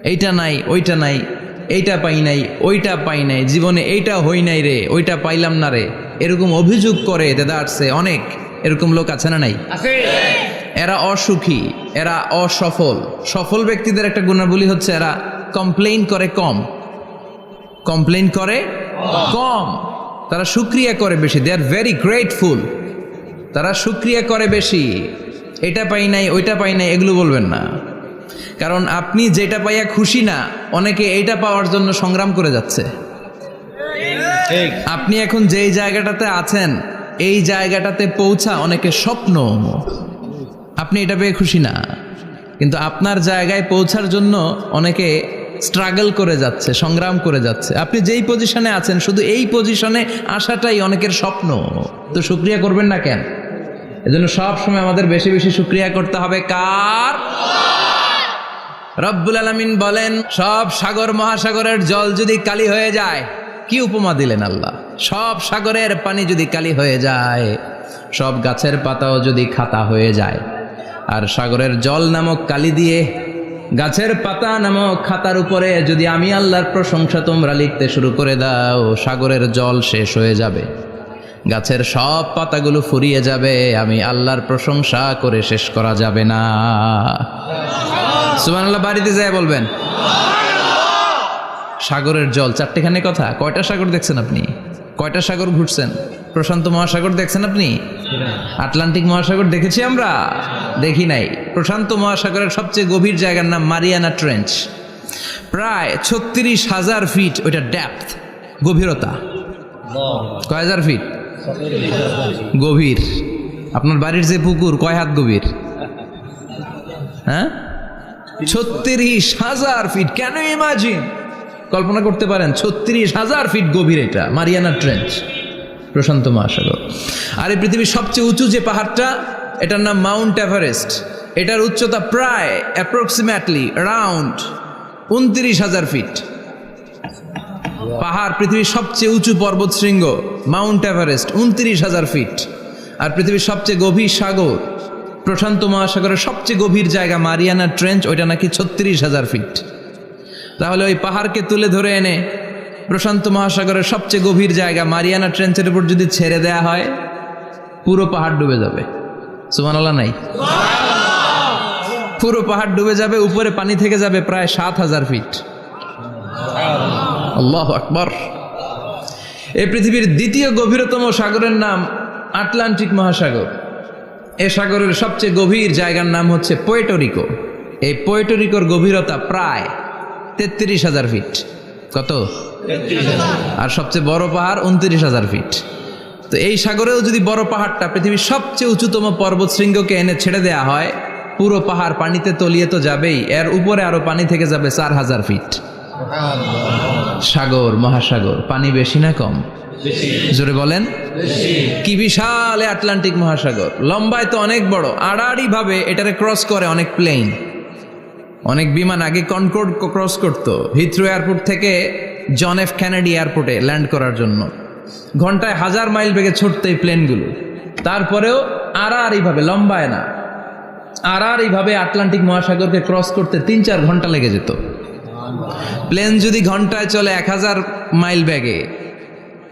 এইটা নাই, ওইটা নাই, এইটা পাই নাই, ওইটা পাই নাই, জীবনে এইটা হই নাই রে, ওইটা পাইলাম না রে, এরকম অভিযোগ করে দেদারসে অনেক এরকম লোক আছে না নাই? এরা অসুখী, এরা অসফল। সফল ব্যক্তিদের একটা গুণাবলী হচ্ছে এরা কমপ্লেইন করে কম, কমপ্লেইন করে কম, তারা শুকরিয়া করে বেশি। দে আর ভেরি গ্রেটফুল, তারা শুকরিয়া করে বেশি। এটা পাই নাই, ওইটা পাই নাই এগুলো বলবেন না, কারণ আপনি যেটা পাইয়া খুশি না, অনেকে এইটা পাওয়ার জন্য সংগ্রাম করে যাচ্ছে। আপনি এখন যেই জায়গাটাতে আছেন, এই জায়গাটাতে পৌঁছা অনেকের স্বপ্ন। আপনি এটা পেয়ে খুশি না, কিন্তু আপনার জায়গায় পৌঁছার জন্য অনেকে স্ট্রাগল করে যাচ্ছে, সংগ্রাম করে যাচ্ছে। আপনি যেই পজিশনে আছেন, শুধু এই পজিশনে আসাটাই অনেকের স্বপ্ন। তো শুকরিয়া করবেন না কেন? এজন্য সব সময় আমাদের বেশি বেশি শুকরিয়া করতে হবে। কার? রব্বুল আলামিন বলেন, সব সাগর মহাসাগরের জল যদি কালি হয়ে যায়, কি উপমা দিলেন আল্লাহ! সব সাগরের পানি যদি কালি হয়ে যায়, সব গাছের পাতাও যদি খাতা হয়ে যায়, আর সাগরের জল নামক কালি দিয়ে গাছের পাতা নামক খাতার উপরে যদি আমি আল্লাহর প্রশংসা তোমরা লিখতে শুরু করে দাও, সাগরের জল শেষ হয়ে যাবে, গাছের সব পাতাগুলো ফুরিয়ে যাবে, আমি আল্লাহর প্রশংসা করে শেষ করা যাবে না। সুবহানাল্লাহ বাড়িতে যায় বলবেন। সাগরের জল, চারটেখানে কথা। কয়টা সাগর দেখছেন আপনি? কয়টা সাগর ঘুরছেন? প্রশান্ত মহাসাগর দেখছেন আপনি? আটলান্টিক মহাসাগর দেখেছি আমরা? দেখি নাই। প্রশান্ত মহাসাগরের সবচেয়ে গভীর জায়গার নাম মারিয়ানা ট্রেঞ্চ, প্রায় 36,000 ফিট ওইটা ডেপথ, গভীরতা। কয় হাজার ফিট গভীর? আপনার বাড়ির যে পুকুর কয় হাত গভীর? হ্যাঁ, 36,000 ফিট। কেন ইমাজিন, কল্পনা করতে পারেন 36,000 ফিট গভীর এটা মারিয়ানা ট্রেঞ্চ, প্রশান্ত মহাসাগর। আর এই পৃথিবীর সবচেয়ে উঁচু যে পাহাড়টা, এটার নাম মাউন্ট এভারেস্ট। এটার উচ্চতা প্রায় অ্যাপ্রক্সিমেটলি অ্যারাউন্ড 29,000 ফিট। পাহাড়, পৃথিবীর সবচেয়ে উঁচু পর্বত শৃঙ্গ মাউন্ট এভারেস্ট, 29,000 ফিট। আর পৃথিবীর সবচেয়ে গভীর সাগর, প্রশান্ত মহাসাগরের সবচেয়ে গভীর জায়গা মারিয়ানা ট্রেঞ্চ, ওইটা নাকি 36,000 ফিট। তাহলে ওই পাহাড়কে তুলে ধরে এনে প্রশান্ত মহাসাগরের সবচেয়ে গভীর জায়গা মারিয়ানা ট্রেঞ্চের উপর যদি ছেড়ে দেয়া হয়, পুরো পাহাড় ডুবে যাবে। সুবহানাল্লাহ নাই? পুরো পাহাড় ডুবে যাবে, উপরে পানি থেকে যাবে প্রায় 7,000 ফিট। আল্লাহু আকবার। এই পৃথিবীর দ্বিতীয় গভীরতম সাগরের নাম আটলান্টিক মহাসাগর। এ সাগরের সবচেয়ে গভীর জায়গার নাম হচ্ছে পুয়ের্টো। এই পুয়ের্টোর গভীরতা প্রায় 33,000 ফিট। কত? আর সবচেয়ে বড় পাহাড় 29,000 ফিট। তো এই সাগরেও যদি বড় পাহাড়টা, পৃথিবীর সবচেয়ে উঁচুতম পর্বত শৃঙ্গকে এনে ছেড়ে দেয়া হয়, পুরো পাহাড় পানিতে তলিয়ে তো যাবেই, এর উপরে আরো পানি থেকে যাবে 4,000 ফিট। সাগর, মহাসাগর, পানি বেশি না কম? জোরে বলেন। কি বিশাল আটলান্টিক মহাসাগর! লম্বায় তো অনেক বড়, আড়াআড়ি ভাবে এটারে ক্রস করে অনেক প্লেন, অনেক বিমান। আগে কনকর্ড ক্রস করতো হিথ্রো এয়ারপোর্ট থেকে জন এফ কেনেডি এয়ারপোর্টে ল্যান্ড করার জন্য। ঘন্টায় 1000 মাইল বেগে ছুটতো এই প্লেনগুলো। তারপরেও আড়াআড়ি ভাবে, লম্বায় না, আড়াআড়ি ভাবে আটলান্টিক মহাসাগরকে ক্রস করতে 3-4 ঘন্টা লেগে যেত। প্লেন যদি ঘন্টায় চলে 1000 মাইল বেগে,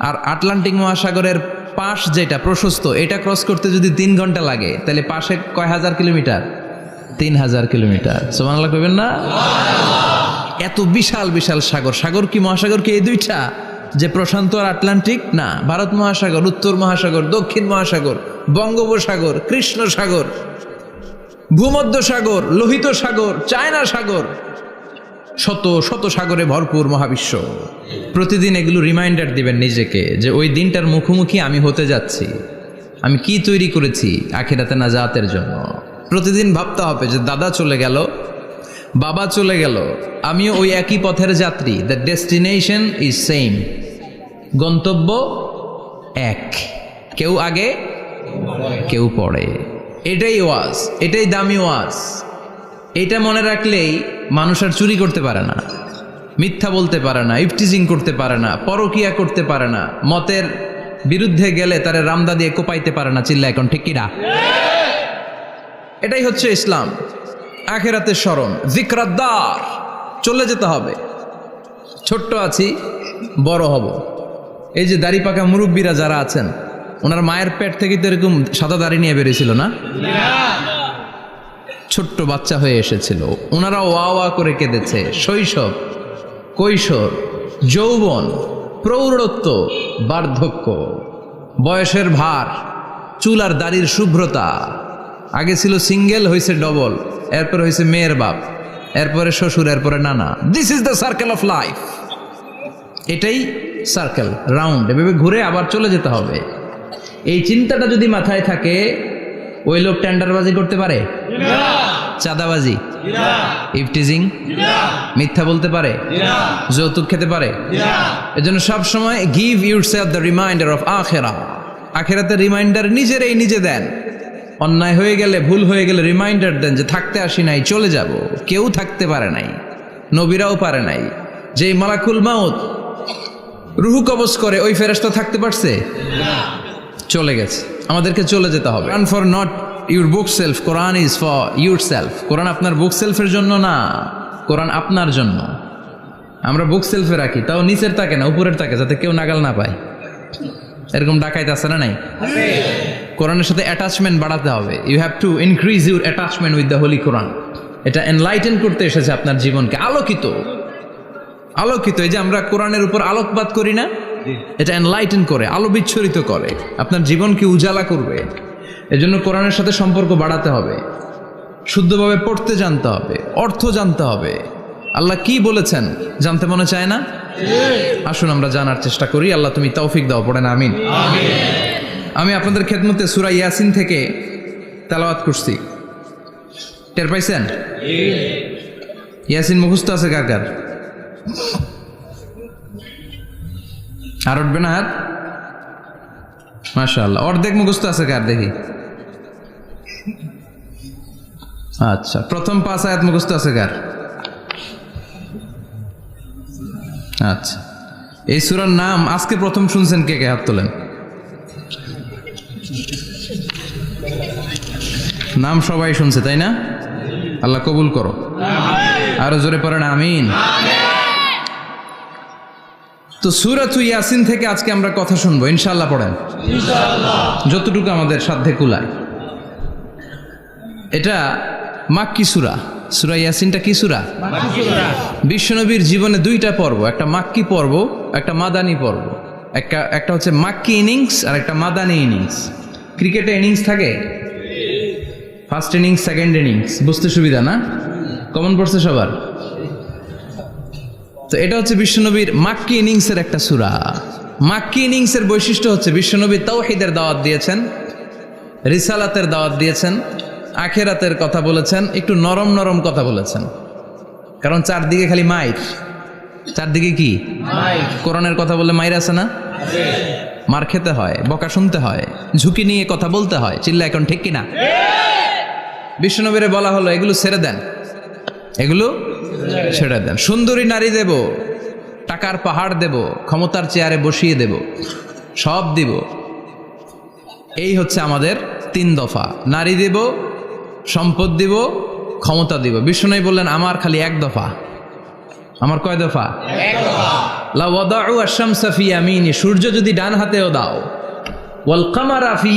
আর আটলান্টিক মহাসাগরের পাশ যেটা প্রশস্ত, এটা ক্রস করতে যদি 3 ঘন্টা লাগে, তাহলে পাশে কয় হাজার কিলোমিটার? 3,000 কিলোমিটার। সুবহানাল্লাহ কইবেন না? এত বিশাল বিশাল সাগর। সাগর কি, মহাসাগর কি এই দুইটা, যে প্রশান্ত আর আটলান্টিক? না, ভারত মহাসাগর, উত্তর মহাসাগর, দক্ষিণ মহাসাগর, বঙ্গোপসাগর, কৃষ্ণ সাগর, ভূমধ্য সাগর, লোহিত সাগর, চায়না সাগর, শত শত সাগরে ভরপুর মহাবিশ্ব। প্রতিদিন এগুলো রিমাইন্ডার দিবেন নিজেকে যে ওই দিনটার মুখোমুখি আমি হতে যাচ্ছি, আমি কি তৈরি করেছি আখিরাতে নাজাতের জন্য। প্রতিদিন ভাবতে হবে যে দাদা চলে গেল, বাবা চলে গেল, আমিও ওই একই পথের যাত্রী। দ্য ডেস্টিনেশন ইজ সেম, গন্তব্য এক, কেউ আগে কেউ পরে। এটাই ওয়াজ, এটাই দামি ওয়াজ। এটা মনে রাখলেই মানুষ আর চুরি করতে পারে না, মিথ্যা বলতে পারে না, ইফটিজিং করতে পারে না, পরকিয়া করতে পারে না, মতের বিরুদ্ধে গেলে তারে রামদা দিয়ে কোপাইতে পারে না। চিল্লা এখন ঠিক কিনা? এটাই হচ্ছে ইসলাম। আখিরাতের স্মরণ, যিকরাদ্দার। চলে যেতে হবে। ছোট্ট আছি, বড় হব। এই যে দাড়ি পাকা মুরব্বীরা যারা আছেন, ওনার মায়ের পেট থেকে তো এরকম সাদা দাড়ি নিয়ে বেরিয়েছিল না? ছোট্ট বাচ্চা হয়ে এসেছিল, ওনারা ওয়া ওয়া করে কেঁদেছে। শৈশব, কৈশোর, যৌবন, প্রৌঢ়ত্ব, বার্ধক্য, বয়সের ভার, চুল আর দাড়ির শুভ্রতা। আগে ছিল সিঙ্গেল, হয়েছে ডবল, এরপরে হয়েছে মেয়ের বাপ, এরপরে শ্বশুর, এরপরে নানা। This is the circle of life. এটাই সার্কেল, রাউন্ড, এভাবে ঘুরে আবার চলে যেতে হবে। এই চিন্তাটা যদি মাথায় থাকে, ওই লোক টেন্ডারবাজি করতে পারে? চাঁদাবাজি, ইফটিজিং, মিথ্যা বলতে পারে, যৌতুক খেতে পারে? এজন্য সব সময় give yourself the reminder of আখিরা। আখিরাতের রিমাইন্ডার নিজে দেন। অন্যায় হয়ে গেলে, ভুল হয়ে গেলে রিমাইন্ডার দেন যে থাকতে আসি নাই, চলে যাব। কেউ থাকতে পারে নাই, নবীরাও পারে নাই। যে মালাকুল মাউত রুহু কবজ করে, ওই ফেরেশতা থাকতে পারছে? চলে গেছে। আমাদেরকে চলে যেতে হবে। Quran for not your book self, Quran is for yourself. কোরআন আপনার বুক সেলফের জন্য না, কোরআন আপনার জন্য। আমরা বুক সেলফে রাখি, তাও নিচের তাকে না, উপরের তাকে, যাতে কেউ নাগাল না পায়। এরকম ডাকাইতে আছে না নাই? কোরআনের সাথে অ্যাটাচমেন্ট বাড়াতে হবে। You have to increase your attachment with the holy Quran. এটা এনলাইটেন করতে এসেছে আপনার জীবনকে, আলোকিত। এই যে আমরা কোরআনের উপর আলোকপাত করি না, এটা এনলাইটেন করে, আলো বিচ্ছুরিত করে, আপনার জীবনকে উজালা করবে। এজন্য কোরআনের সাথে সম্পর্ক বাড়াতে হবে, শুদ্ধভাবে পড়তে জানতে হবে, অর্থ জানতে হবে। আল্লাহ কি বলেছেন জানতে মনে চায় না? আসুন আমরা জানার চেষ্টা করি। আল্লাহ তুমি তৌফিক দাও, পড়েন আমিন। আমি আপনাদের খেদমতে সূরা ইয়াসিন থেকে তেলাওয়াত করছি, টের পাইছেন? ইয়াসিন মুখস্থ আছে কার কার? আর উঠবে না হাত? মাশাআল্লাহ। অর্ধেক মুখস্থ আছে কার দেখি? আচ্ছা, প্রথম 5 আয়াত মুখস্থ আছে কার? আচ্ছা, এই সূরার নাম আজকে প্রথম শুনছেন কে কে? হাত তোলেন। নাম সবাই শুনছে, তাই না? আল্লাহ কবুল করো। আরো জোরে পড়েন আমিন। তো সূরাতুল ইয়াসিন থেকে আজকে আমরা কথা শুনবো, ইনশাআল্লাহ। পড়েন যতটুকু আমাদের সাধ্যে কুলায়। এটা মাক্কি সূরা। সূরা ইয়াসিনটা কি সূরা? বিশ্বনবীর জীবনে 2টা পর্ব, একটা মাক্কি পর্ব, একটা মাদানী পর্ব। একটা হচ্ছে মাক্কি ইনিংস আর একটা মাদানী ইনিংস। ক্রিকেটে ইনিংস থাকে, ফার্স্ট ইনিংস, সেকেন্ড ইনিংস, বুঝতে সুবিধা না? কমন পড়ছে সবার? তো এটা হচ্ছে বিশ্বনবীর মাক্কি ইনিংসের একটা সূরা। মাক্কি ইনিংসের বৈশিষ্ট্য হচ্ছে বিশ্বনবী তাওহীদের দাওয়াত দিয়েছেন, রিসালাতের দাওয়াত দিয়েছেন, আখিরাতের কথা বলেছেন, একটু নরম নরম কথা বলেছেন। কারণ চারদিকে খালি মাইর। চারদিকে কি? কোরআনের কথা বলে মাইর আছে না? মার খেতে হয়, বকা শুনতে হয়, ঝুঁকি নিয়ে কথা বলতে হয়। চিল্লা এখন ঠিক কিনা? বিশ্বনবীরে বলা হলো এগুলো ছেড়ে দেন, এগুলো ছেড়ে দেন। সুন্দরী নারী দেব, টাকার পাহাড় দেব, ক্ষমতার চেয়ারে বসিয়ে দেব, সব দিব। এই হচ্ছে আমাদের 3 দফা। নারী দেব, সম্পদ দিব, ক্ষমতা দিব। বিষ্ণু বললেন আমার খালি 1 দফা। আমার কয় দফা? 1 দফা। লা ওয়াদাউ আশ-শামসা ফি ইয়ামিনি, সূর্য যদি ডান হাতেও দাও, ওয়াল কামারা ফি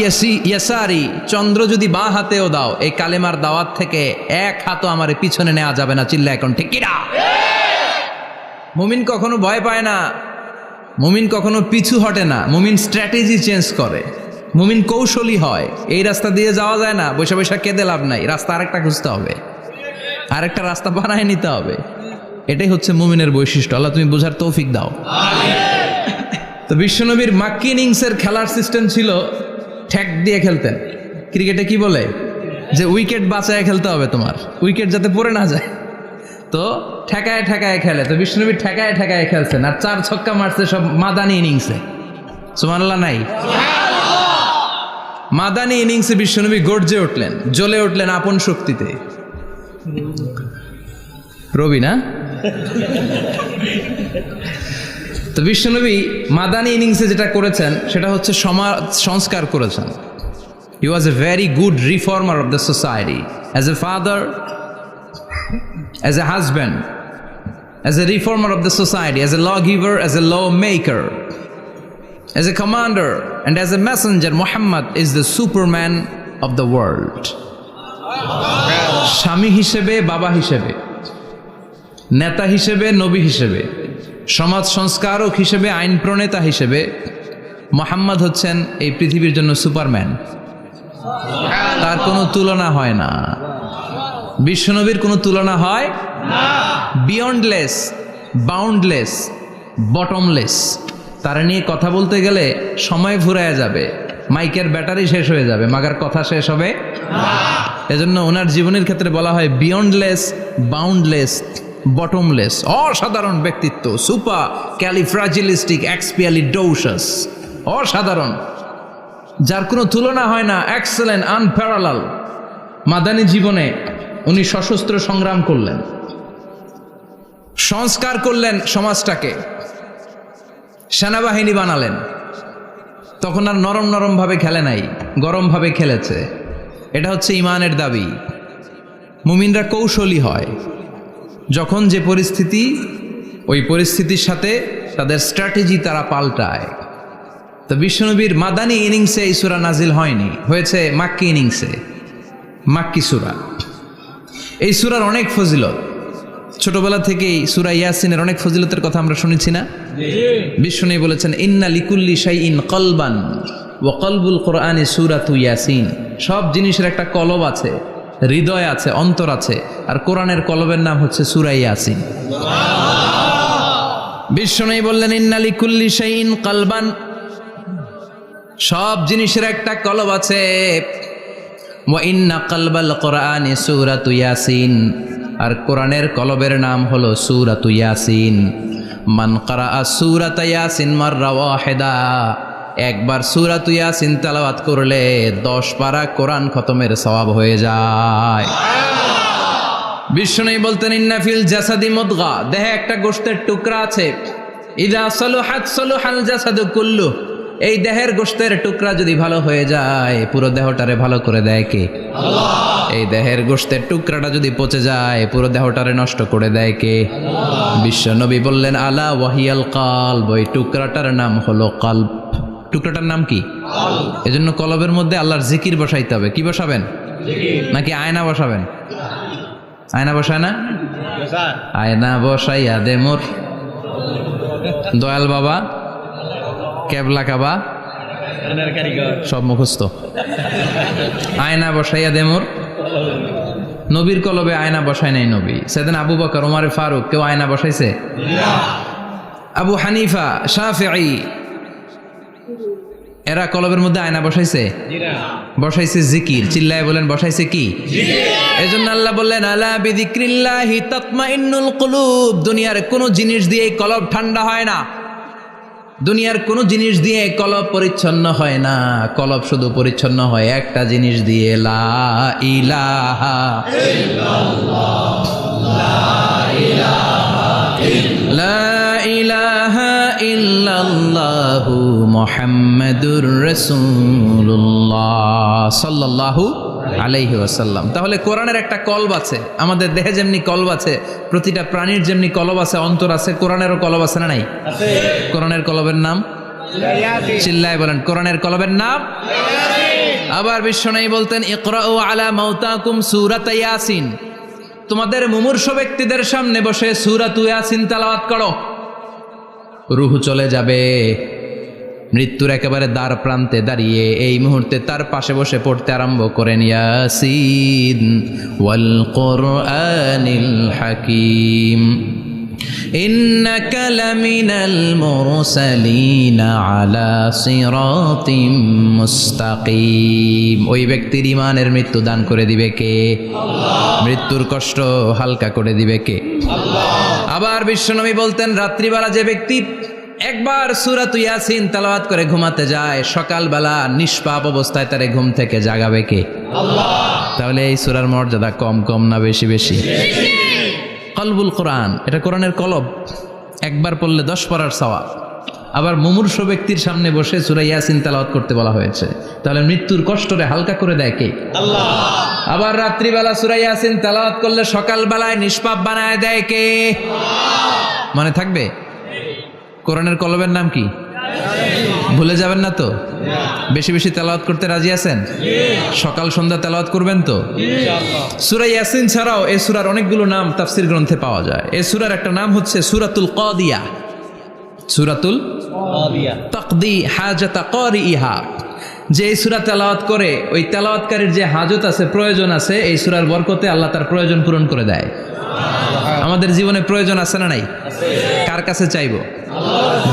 ইয়াসারি, চন্দ্র যদি বাঁ হাতেও দাও, এই কালেমার দাওয়াত থেকে 1 হাতও আমারে পিছনে নেওয়া যাবে না। চিল্লা এখন ঠিক কিনা? মুমিন কখনো ভয় পায় না, মুমিন কখনো পিছু হটে না, মুমিন স্ট্র্যাটেজি চেঞ্জ করে, মুমিন কৌশলী হয়। এই রাস্তা দিয়ে যাওয়া যায় না, বৈশা বৈশা কেঁদে লাভ নাই, রাস্তা আরেকটা খুঁজতে হবে, আরেকটা রাস্তা বানায় নিতে হবে। এটাই হচ্ছে মুমিনের বৈশিষ্ট্য। আল্লাহ তুমি বোঝার তৌফিক দাও। তো বিশ্বনবীর মাক্কি ইনিংসের খেলার সিস্টেম ছিল ঠ্যাক দিয়ে খেলতেন। ক্রিকেটে কি বলে যে উইকেট বাঁচায় খেলতে হবে, তোমার উইকেট যাতে পড়ে না যায়। তো ঠেকায় ঠেকায় খেলে। তো বিশ্বনবী ঠেকায় ঠেকায় খেলছেন, আর 4 ছক্কা মারছে সব মাদানী ইনিংসে। সুবহানাল্লাহ নাই? মাদানী ইনিংসে বিশ্বনবী গর্জে উঠলেন, জ্বলে উঠলেন আপন শক্তিতে। রবি না? তো বিশ্বনবী মাদানী ইনিংসে যেটা করেছেন সেটা হচ্ছে সমাজ সংস্কার করেছেন। He was a very good reformer of the society, as a father, as a husband, as a reformer of the society, as a lawgiver, as a lawmaker, as a commander, and as a messenger. Muhammad is the Superman of the world. স্বামী হিসেবে, বাবা হিসেবে, নেতা হিসেবে, নবী হিসেবে, সমাজ সংস্কারক হিসেবে, আইন প্রণেতা হিসেবে মুহাম্মদ হচ্ছেন এই পৃথিবীর জন্য সুপারম্যান। তার কোনো তুলনা হয় না, বিশ্বনবীর কোনো তুলনা হয় না। Beyondless, boundless, bottomless. তার নিয়ে কথা বলতে গেলে সময় ফুরায় যাবে, মাইকের ব্যাটারি শেষ হয়ে যাবে, মাগার কথা শেষ হবে না। এজন্য ওনার জীবনের ক্ষেত্রে বলা হয় বিয়ন্ডলেস, বাউন্ডলেস, বটমলেস, অসাধারণ ব্যক্তিত্ব, সুপার ক্যালিফ্রাজিলিস্টিক এক্সপিয়ালিডোসাস, অসাধারণ, যার কোনো তুলনা হয় না, এক্সেলেন্ট, আনপ্যারালাল। মাদানী জীবনে উনি সশস্ত্র সংগ্রাম করলেন, সংস্কার করলেন সমাজটাকে, সেনাবাহিনী বানালেন। তখন আর নরম নরম ভাবে খেলে নাই, গরম ভাবে খেলেছে। এটা হচ্ছে ইমানের দাবি। মুমিনরা কৌশলী হয়, যখন যে পরিস্থিতি, ওই পরিস্থিতির সাথে তাদের স্ট্র্যাটেজি তারা পাল্টায়। তো বিশ্বনবীর মাদানী ইনিংসে এই সূরা নাজিল হয়নি, হয়েছে মাক্কি ইনিংসে, মাক্কি সূরা। এই সূরার অনেক ফজিলত, ছোটবেলা থেকেই সূরা ইয়াসিনের অনেক ফজিলতের কথা আমরা শুনেছি না? বিশ্বনবী বলেছেন ইন্না লিকুল্লি শাইইন কলবান ওয়া কলবুল কোরআনি সূরাতু ইয়াসিন। সব জিনিসের একটা কলব আছে, হৃদয় আছে, অন্তর আছে, আর কোরআনের কলবের নাম হচ্ছে সূরা ইয়াসিন। বিশ্বনবী বললেন ইন্না লিকুল্লি শাইইন কলবান, সব জিনিসের একটা কলব আছে। ওয়া ইন্না কলবাল কোরআনি সূরাতু ইয়াসিন, আর কোরআনের কলবের নাম হলো সূরাতু ইয়াসিন। মান ক্বারাআ সূরাতা ইয়াসিন মাররা ওয়াহিদা, একবার সূরাতু ইয়াসিন তেলাওয়াত করলে 10 পারা কোরআন খতমের সওয়াব হয়ে যায়। বিশ্বনবী বলতেন ইন্না ফিল জাসাদি মুদগা, দেহে একটা গোশতের টুকরা আছে, ইযা সালুহাত সালুহাল জাসাদু কুল্লু, এই দেহের গোশতের টুকরা যদি ভালো হয়ে যায়, পুরো দেহটারে ভালো করে দেয় কে? আল্লাহ। এই দেহের গোশতের টুকরাটা যদি পচে যায়, পুরো দেহটারে নষ্ট করে দেয় কে? আল্লাহ। বিশ্বনবী বললেন আলা ওয়াহিয়াল কলব, ওই টুকরাটার নাম হলো কলব। টুকরাটার নাম কি? কলব। এজন্য কলবের মধ্যে আল্লাহর জিকির বসাইতে হবে। কি বসাবেন? জিকির। নাকি আয়না বসাবেন? আয়না বসায় না? আয়না বসাইয়া দে মোর দয়াল বাবা, কেবলা কাবা, সব মুখস্থ। আয়না বসাইয়া দে মোর, নবীর কলবে আয়না বসায় নাই নবী। সেদিন আবু বকর, ওমর ফারুক, কেউ আয়না বসাইছে? আবু হানিফা, শাফিঈ, এরা কলবের মধ্যে আয়না বসাইছে? বসাইছে জিকির। চিল্লায় বলেন বসাইছে কি? এজন্য আল্লাহ বললেন আলা বিযিক্রিল্লাহি তাতমাইন্নুল কুলুব। দুনিয়ার কোনো জিনিস দিয়ে কলব ঠান্ডা হয় না, দুনিয়ার কোনো জিনিস দিয়ে কলব পরিচ্ছন্ন হয় না। কলব শুধু পরিচ্ছন্ন হয় একটা জিনিস দিয়ে, লা ইলাহা ইল্লাল্লাহ, লা ইলাহা ইল্লাল্লাহ, লা ইলাহা ইল্লাল্লাহু মুহাম্মাদুর রাসূলুল্লাহ সাল্লাল্লাহু আলাইহি ওয়াসাল্লাম। তাহলে কোরআনের একটা কলব আছে, আমাদের দেহে যেমনি কলব আছে, প্রতিটা প্রাণীর যেমনি কলব আছে, অন্তর আছে, কোরআনেরও কলব আছে না নাই? আছে। কোরআনের কলবের নাম? চিল্লায় বলেন কোরআনের কলবের নাম? আবার বিশ্বনবী বলতেন ইকরাউ আলা মাউতাকুম সূরাতা ইয়াসিন, তোমাদের মুমূর্ষ ব্যক্তিদের সামনে বসে সূরাতু ইয়াসিন তেলাওয়াত করো। রূহ চলে যাবে, মৃত্যুর একেবারে দ্বার প্রান্তে দাঁড়িয়ে এই মুহূর্তে তার পাশে বসে পড়তে আরম্ভ করেন ইয়াসিন ওয়াল কুরআনিল হাকীম ইন্নাকা লামিনাল মুরসালিনা আলা সিরাতিম মুস্তাকিম। ওই ব্যক্তির ঈমানের মৃত্যু দান করে দিবে কে? আল্লাহ। মৃত্যুর কষ্ট হালকা করে দিবে কে? আল্লাহ। আবার বিশ্বনবী বলতেন রাত্রিবেলা যে ব্যক্তি একবার সূরাতু ইয়াসিন তেলাওয়াত করে ঘুমাতে যায়, সকালবেলা নিষ্পাপ অবস্থায় তারে ঘুম থেকে জাগাবে কে? আল্লাহ। তাহলে এই সূরার মর্যাদা কম কম না বেশি বেশি? কলবুল কোরআন, এটা কোরআনের কলব, একবার পড়লে 10 পারার সওয়াব। আবার মুমূর্ষ ব্যক্তির সামনে বসে সূরা ইয়াসিন তেলাওয়াত করতে বলা হয়েছে, তাহলে মৃত্যুর কষ্টরে হালকা করে দেয় কে? আল্লাহ। আবার রাত্রিবেলা সূরা ইয়াসিন তেলাওয়াত করলে সকালবেলায় নিষ্পাপ বানায় দেয় কে? আল্লাহ। মনে থাকবে? কোরআনের কলমের নাম কি? ভুলে যাবেন না তো? বেশি বেশি তেলাওয়াত করতে রাজি আছেন? সকাল সন্ধ্যা তেলাওয়াত করবেন তো? সূরা ইয়াসিন ছাড়াও এই সূরার অনেকগুলো নাম তাফসীর গ্রন্থে পাওয়া যায়। এই সূরার একটা নাম হচ্ছে সূরাতুল কাদিয়া। সূরাতুল কাদিয়া, তাকদি হাজাতা কারিইহা। যে এই সূরা তেলাওয়াত করে ওই তেলাওয়াতকারীর যে হাজত আছে, প্রয়োজন আছে, এই সূরার বরকতে আল্লাহ তার প্রয়োজন পূরণ করে দেয়। আমাদের জীবনে প্রয়োজন আছে না নাই? কার কাছে চাইবো?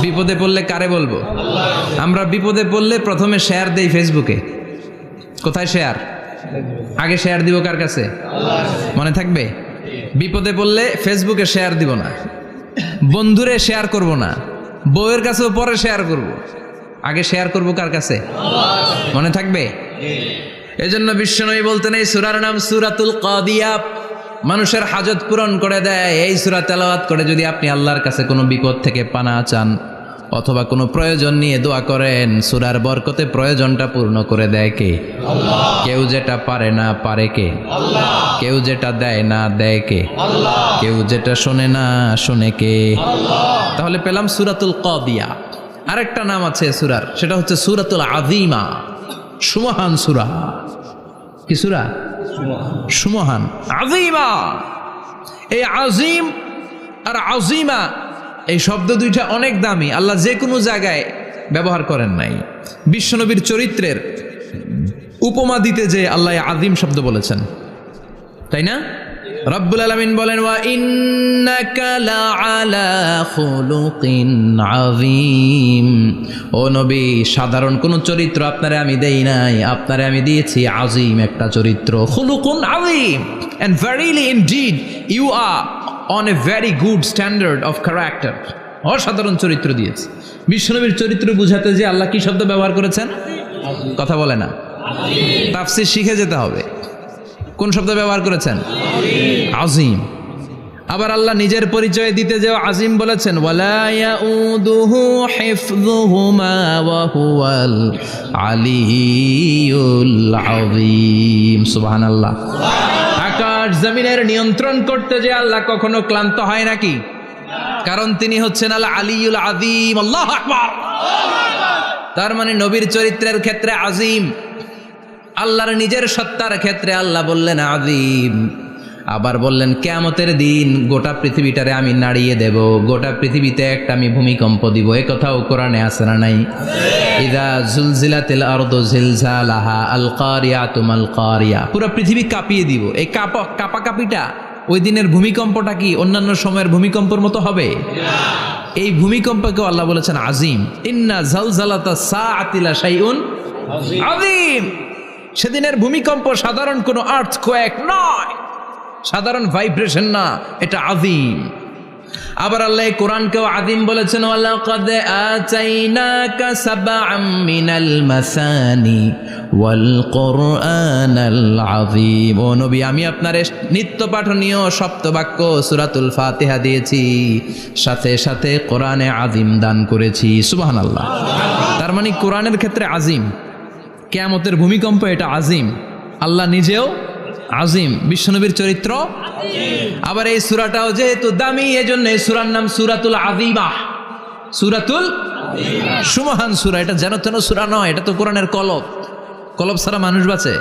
বিপদে পড়লে কারে বলবো? আমরা বিপদে পড়লে প্রথমে শেয়ার দেই ফেসবুকে। কোথায় শেয়ার? আগে শেয়ার দিব কার কাছে? মনে থাকবে? বিপদে পড়লে ফেসবুকে শেয়ার দিব না, বন্ধুরে শেয়ার করব না, বউয়ের কাছেও পরে শেয়ার করব, আগে শেয়ার করব কার কাছে? মনে থাকবে? এজন্য বিশ্বনবী বলতেন এই সূরার নাম সূরাতুল কাদিয়া, মানুষের হাজত পূরণ করে দেয়। এই সূরা তেলাওয়াত করে যদি আপনি আল্লাহর কাছে কোনো বিপদ থেকে পানা চান অথবা কোনো প্রয়োজন নিয়ে দোয়া করেন, সূরার বরকতে প্রয়োজনটা পূর্ণ করে দেয় কে? আল্লাহ। কেউ যেটা পারে না পারে কে? আল্লাহ। কেউ যেটা দেয় না দেয় কে? আল্লাহ। কেউ যেটা শোনে না শোনে কে? আল্লাহ। তাহলে পেলাম সূরাতুল কাদিয়া। আরেকটা নাম আছে সূরার, সেটা হচ্ছে সূরাতুল আযীমা, সুমহান সূরা। কি সূরা? সুমহান, আযীমা। এই আযীম আর আযীমা এই শব্দ দুইটা অনেক দামি, আল্লাহ যে কোনো জায়গায় ব্যবহার করেন নাই। বিশ্বনবীর চরিত্রের উপমা দিতে যে আল্লাহ আযীম শব্দ বলেছেন, তাই না? রব্বুল আলামিন বলেন ওয়া ইন্নাকা লাআলা খুলুকিন আযীম। ও নবী, সাধারণ কোন চরিত্র আপনারে আমি দেই নাই, আপনারে আমি দিয়েছি আযীম একটা চরিত্র, খুলুকুন আযীম। And verily indeed you are on a very good standard of character. অসাধারণ চরিত্র দিয়েছে। বিশ্বনবীর চরিত্র বুঝাতে যে আল্লাহ কি শব্দ ব্যবহার করেছেন? কথা বলে না, তাফসীর শিখে যেতে হবে। কোন শব্দ ব্যবহার করেছেন? আযীম। আবার আল্লাহ নিজের পরিচয় দিতে যে আযীম বলেছেন, ওয়ালা ইয়াউদুহু হিফযুহুমা ওয়া হুয়াল আলিয়্যুল আযীম। সুবহানাল্লাহ। আকাশ জমিনের নিয়ন্ত্রণ করতে যে আল্লাহ কখনো ক্লান্ত হয় নাকি? কারণ তিনি হচ্ছেন আল আলিয়্যুল আযীম। আল্লাহু আকবার। তার মানে নবীর চরিত্রের ক্ষেত্রে আযীম, আল্লাহর নিজের সত্তার ক্ষেত্রে আল্লাহ বললেন আযীম। আবার বললেন কিয়ামতের দিন গোটা পৃথিবীটারে আমি নাড়িয়ে দেব, গোটা পৃথিবীতে একটা আমি ভূমিকম্প দিব। এই কথাও কোরআনে আছে না নাই? ইযা জুলজিলাতিল আরদু জিলজালাহা আল কারিয়াতু মাল কারিয়া। পুরো পৃথিবী কাঁপিয়ে দিব। এই কাঁপাকাঁপিটা ওই দিনের ভূমিকম্পটা কি অন্যান্য সময়ের ভূমিকম্পের মতো হবে? এই ভূমিকম্পকেও আল্লাহ বলেছেন আযীম। ইন্না জালজালাতাস সাআতি লা শাইউন আযীম। সেদিনের ভূমিকম্প সাধারণ কোনো আর্থকোয়েক নয়, সাধারণ ভাইব্রেশন না, এটা আযীম। আবার আল্লাহ কোরআনকেও আযীম বলেছেন, ওয়ালাকাদ আতাইনাকা সাবআম মিনাল মাসানি ওয়াল কুরআনাল আযীম। ও নবী, আমি আপনারে নিত্য পাঠনীয় সপ্তবাক্য সূরাতুল ফাতিহা দিয়েছি, সাথে সাথে কোরআনে আযীম দান করেছি। সুবহানাল্লাহ। তার মানে কোরআনের ক্ষেত্রে আযীম, কিয়ামতের ভূমিকম্প এটা আযীম, আল্লাহ নিজেও আযীম, বিশ্বনবীর চরিত্র। আবার এই সূরাটাও যেহেতু দামি, এজন্য এই সূরার নাম সূরাতুল আযীমা, সূরাতুল সুমহান সূরা। এটা যেন তেন সূরা নয়, এটা তো কোরআনের কলব। কলব ছাড়া মানুষ বাঁচে?